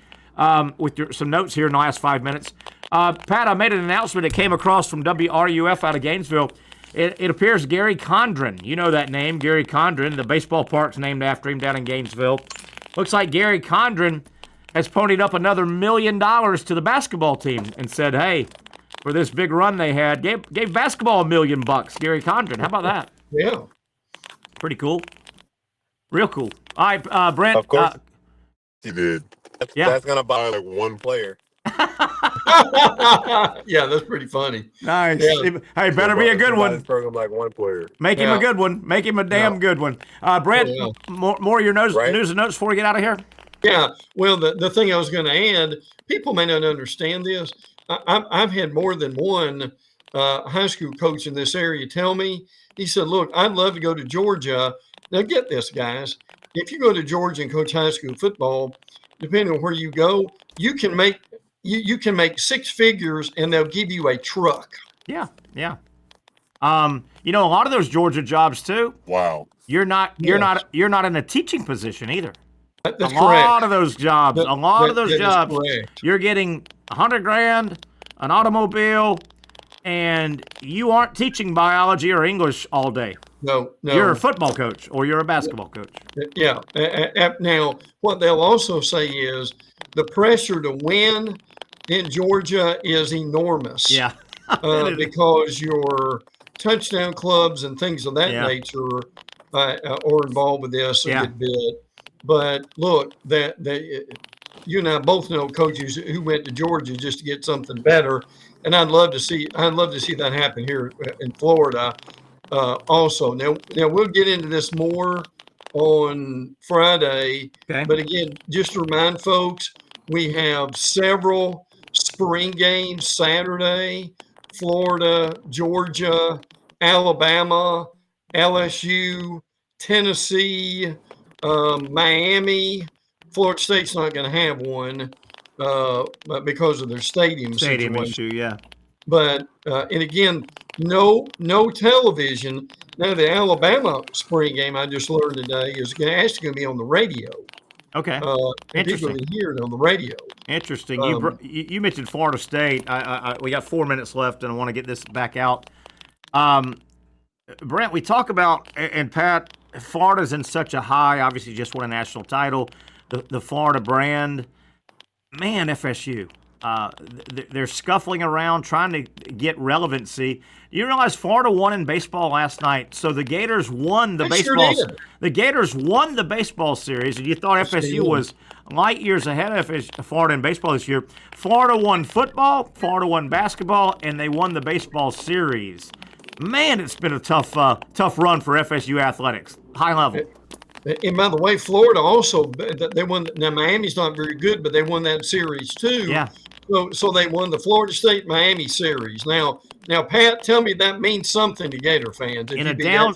with some notes here in the last 5 minutes. Pat, I made an announcement that came across from WRUF out of Gainesville. It appears Gary Condren, you know that name, Gary Condren. The baseball park's named after him down in Gainesville. Looks like Gary Condren has ponied up another $1 million to the basketball team and said, hey, for this big run they had, gave basketball $1 million. Gary Condren, how about that? Yeah, pretty cool, real cool. All right, Brent. Of course, he did. That's gonna buy like one player. Yeah, that's pretty funny. Nice. Yeah. Hey, better be a good one. This program like one player. Make him a good one. Make him a damn good one. Brent, more of your news and notes before we get out of here. Yeah. Well, the thing I was going to add, people may not understand this. I've had more than one high school coach in this area tell me, he said, look, I'd love to go to Georgia. Now get this, guys. If you go to Georgia and coach high school football, depending on where you go, you can make six figures and they'll give you a truck. Yeah. You know, a lot of those Georgia jobs too. Wow. You're not in a teaching position either. That's correct. A lot of those jobs, you're getting $100,000, an automobile, and you aren't teaching biology or English all day. No. You're a football coach or you're a basketball coach. Yeah. Now, what they'll also say is the pressure to win in Georgia is enormous. Yeah. Because your touchdown clubs and things of that nature are involved with this a good bit. But look, that you and I both know coaches who went to Georgia just to get something better, and I'd love to see that happen here in Florida. Also, now we'll get into this more on Friday. Okay. But again, just to remind folks, we have several spring games Saturday: Florida, Georgia, Alabama, LSU, Tennessee. Miami. Florida State's not going to have one because of their stadium issue. Yeah. But and again, no television. Now the Alabama spring game I just learned today is actually going to be on the radio. Okay. People can hear it on the radio. Interesting. You mentioned Florida State. We got 4 minutes left, and I want to get this back out. Brent, we talk about, and Pat, Florida's in such a high, obviously just won a national title. The Florida brand, man, FSU, they're scuffling around trying to get relevancy. You realize Florida won in baseball last night, so the Gators won the baseball. Sure the Gators won the baseball series, and you thought FSU was light years ahead of Florida in baseball this year. Florida won football, Florida won basketball, and they won the baseball series. Man, it's been a tough run for FSU athletics, high level. And by the way, Florida also, they won. Now Miami's not very good, but they won that series too. Yeah. So they won the Florida State Miami series. Now, Pat, tell me that means something to Gator fans. In a down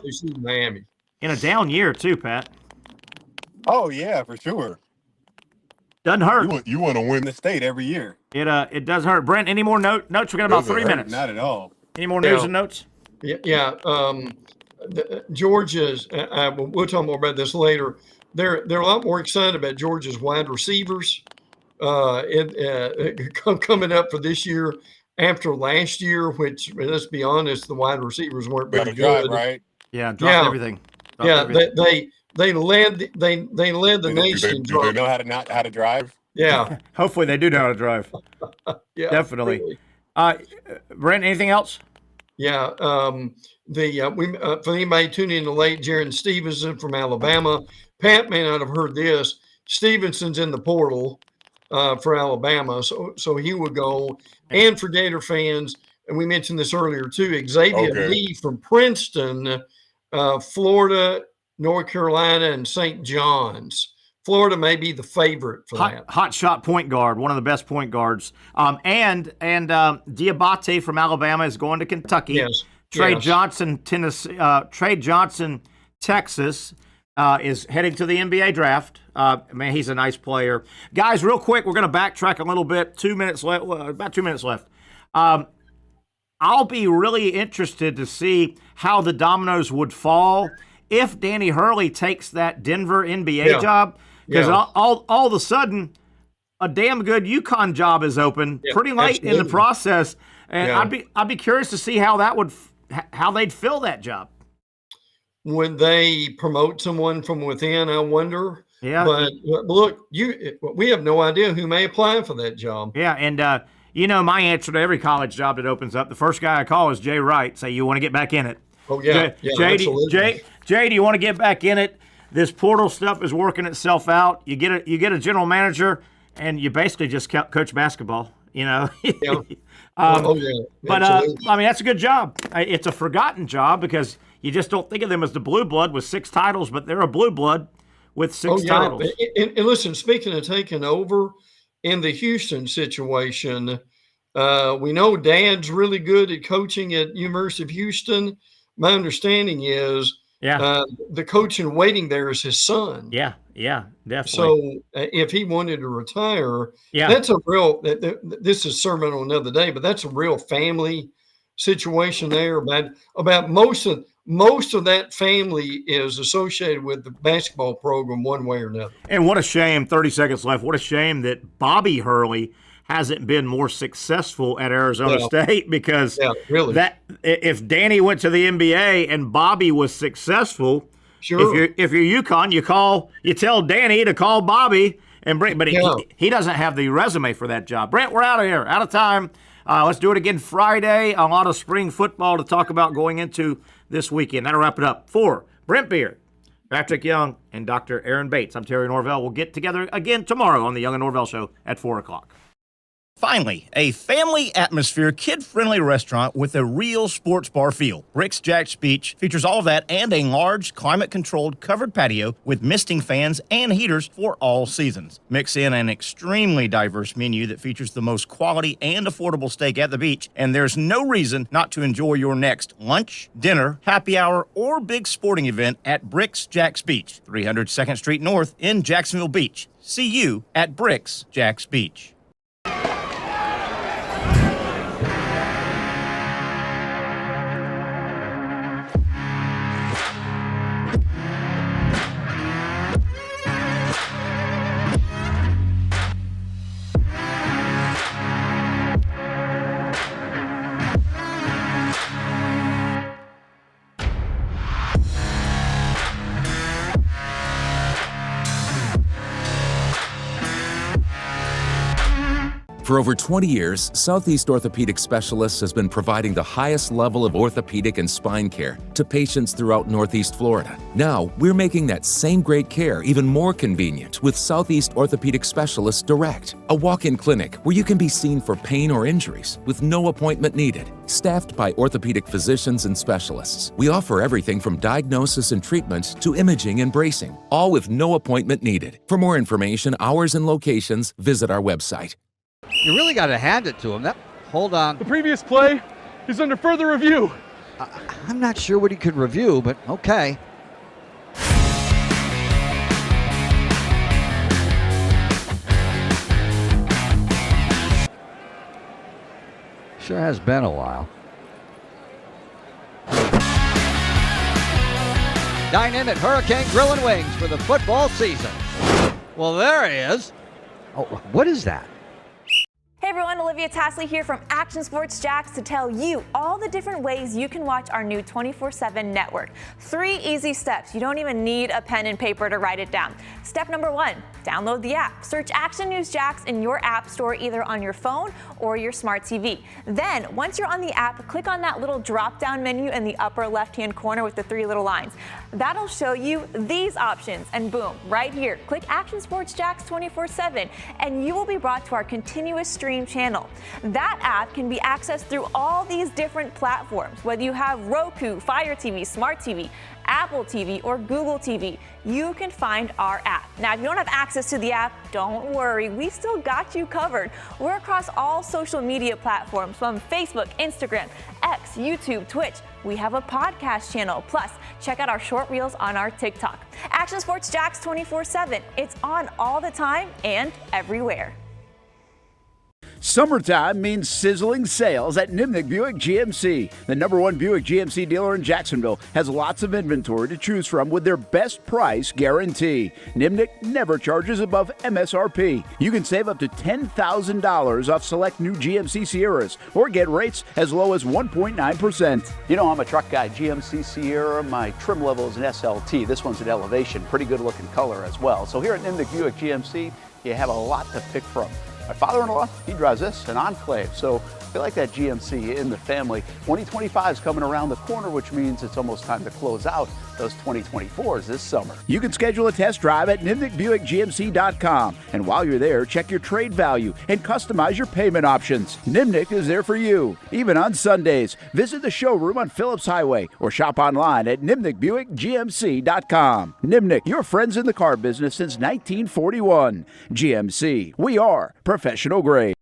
year too, Pat. Oh yeah, for sure. Doesn't hurt. You want to win the state every year. It does hurt. Brent, any more notes? We got about 3 minutes. Not at all. Any more news and notes? Yeah. Georgia's. We'll talk more about this later. They're a lot more excited about Georgia's wide receivers. Coming up for this year after last year, which let's be honest, the wide receivers weren't very good. Right? Yeah, dropped everything. They led the nation. Do they know how to drive? Yeah. Hopefully they do know how to drive. Yeah, definitely. Brent, anything else? Yeah. For anybody tuning in late, Jaron Stevenson from Alabama. Pat may not have heard this. Stevenson's in the portal for Alabama, so he would go. And for Gator fans, and we mentioned this earlier too, Xavier Lee from Princeton, Florida, North Carolina, and St. John's. Florida may be the favorite for that. Hot shot point guard, one of the best point guards. And Diabate from Alabama is going to Kentucky. Yes. Trey Johnson, Tennessee. Trey Johnson, Texas, is heading to the NBA draft. Man, he's a nice player. Guys, real quick, we're going to backtrack a little bit. 2 minutes left. About 2 minutes left. I'll be really interested to see how the dominoes would fall if Danny Hurley takes that Denver NBA job. Because all of a sudden, a damn good UConn job is open pretty late in the process, and I'd be curious to see how they'd fill that job. Would they promote someone from within? I wonder. Yeah. But look, we have no idea who may apply for that job. Yeah, and my answer to every college job that opens up, the first guy I call is Jay Wright. Say, you want to get back in it? Oh yeah, Jay, do you want to get back in it? This portal stuff is working itself out. You get a general manager, and you basically just coach basketball. Yeah. But I mean, that's a good job. It's a forgotten job because you just don't think of them as the blue blood with 6 titles, but they're a blue blood with 6 titles. And listen, speaking of taking over in the Houston situation, we know Dad's really good at coaching at University of Houston. My understanding is the coach in waiting there is his son. Yeah, definitely. So if he wanted to retire, that's a real, this is sermon on another day, but that's a real family situation there. About most of that family is associated with the basketball program one way or another. And what a shame, 30 seconds left, what a shame that Bobby Hurley hasn't been more successful at Arizona State, because that if Danny went to the NBA and Bobby was successful, if you're UConn, you tell Danny to call Bobby and bring, but he doesn't have the resume for that job. Brent, we're out of here, out of time. Let's do it again Friday. A lot of spring football to talk about going into this weekend. That'll wrap it up for Brent Beard, Patrick Young, and Dr. Aaron Bates. I'm Terry Norvelle. We'll get together again tomorrow on the Young and Norvelle Show at 4 o'clock. Finally, a family atmosphere, kid-friendly restaurant with a real sports bar feel. Rick's Jags Beach features all of that and a large, climate-controlled covered patio with misting fans and heaters for all seasons. Mix in an extremely diverse menu that features the most quality and affordable steak at the beach, and there's no reason not to enjoy your next lunch, dinner, happy hour, or big sporting event at Rick's Jags Beach, 300 2nd Street North in Jacksonville Beach. See you at Rick's Jags Beach. For over 20 years, Southeast Orthopedic Specialists has been providing the highest level of orthopedic and spine care to patients throughout Northeast Florida. Now, we're making that same great care even more convenient with Southeast Orthopedic Specialists Direct, a walk-in clinic where you can be seen for pain or injuries with no appointment needed. Staffed by orthopedic physicians and specialists, we offer everything from diagnosis and treatment to imaging and bracing, all with no appointment needed. For more information, hours, and locations, visit our website. You really got to hand it to him. Hold on. The previous play is under further review. I'm not sure what he could review, but okay. Sure has been a while. Dynamic Hurricane Grill and Wings for the football season. Well, there he is. Oh, what is that? Hey everyone, Olivia Tasley here from Action Sports Jax to tell you all the different ways you can watch our new 24/7 network. 3 easy steps. You don't even need a pen and paper to write it down. Step number 1, download the app. Search Action News Jax in your app store either on your phone or your smart TV. Then, once you're on the app, click on that little drop-down menu in the upper left-hand corner with the 3 little lines. That'll show you these options, and boom, right here, click Action Sports Jax 24/7, and you will be brought to our continuous stream channel. That app can be accessed through all these different platforms, whether you have Roku, Fire TV, Smart TV, Apple TV, or Google TV. You can find our app. Now, if you don't have access to the app, don't worry, we still got you covered. We're across all social media platforms from Facebook, Instagram, X, YouTube, Twitch. We have a podcast channel. Plus, check out our short reels on our TikTok. Action Sports Jax 24/7. It's on all the time and everywhere. Summertime means sizzling sales at Nimnick Buick GMC. The #1 Buick GMC dealer in Jacksonville has lots of inventory to choose from with their best price guarantee. Nimnick never charges above MSRP. You can save up to $10,000 off select new GMC Sierras or get rates as low as 1.9%. You know I'm a truck guy. GMC Sierra, my trim level is an SLT. This one's an Elevation. Pretty good looking color as well. So here at Nimnick Buick GMC, you have a lot to pick from. My father-in-law, he drives this, an Enclave, so I like that GMC in the family. 2025 is coming around the corner, which means it's almost time to close out those 2024s this summer. You can schedule a test drive at NimnickBuickGMC.com, and while you're there, check your trade value and customize your payment options. Nimnick is there for you, even on Sundays. Visit the showroom on Phillips Highway or shop online at NimnickBuickGMC.com. Nimnick, your friends in the car business since 1941. GMC, we are professional grade.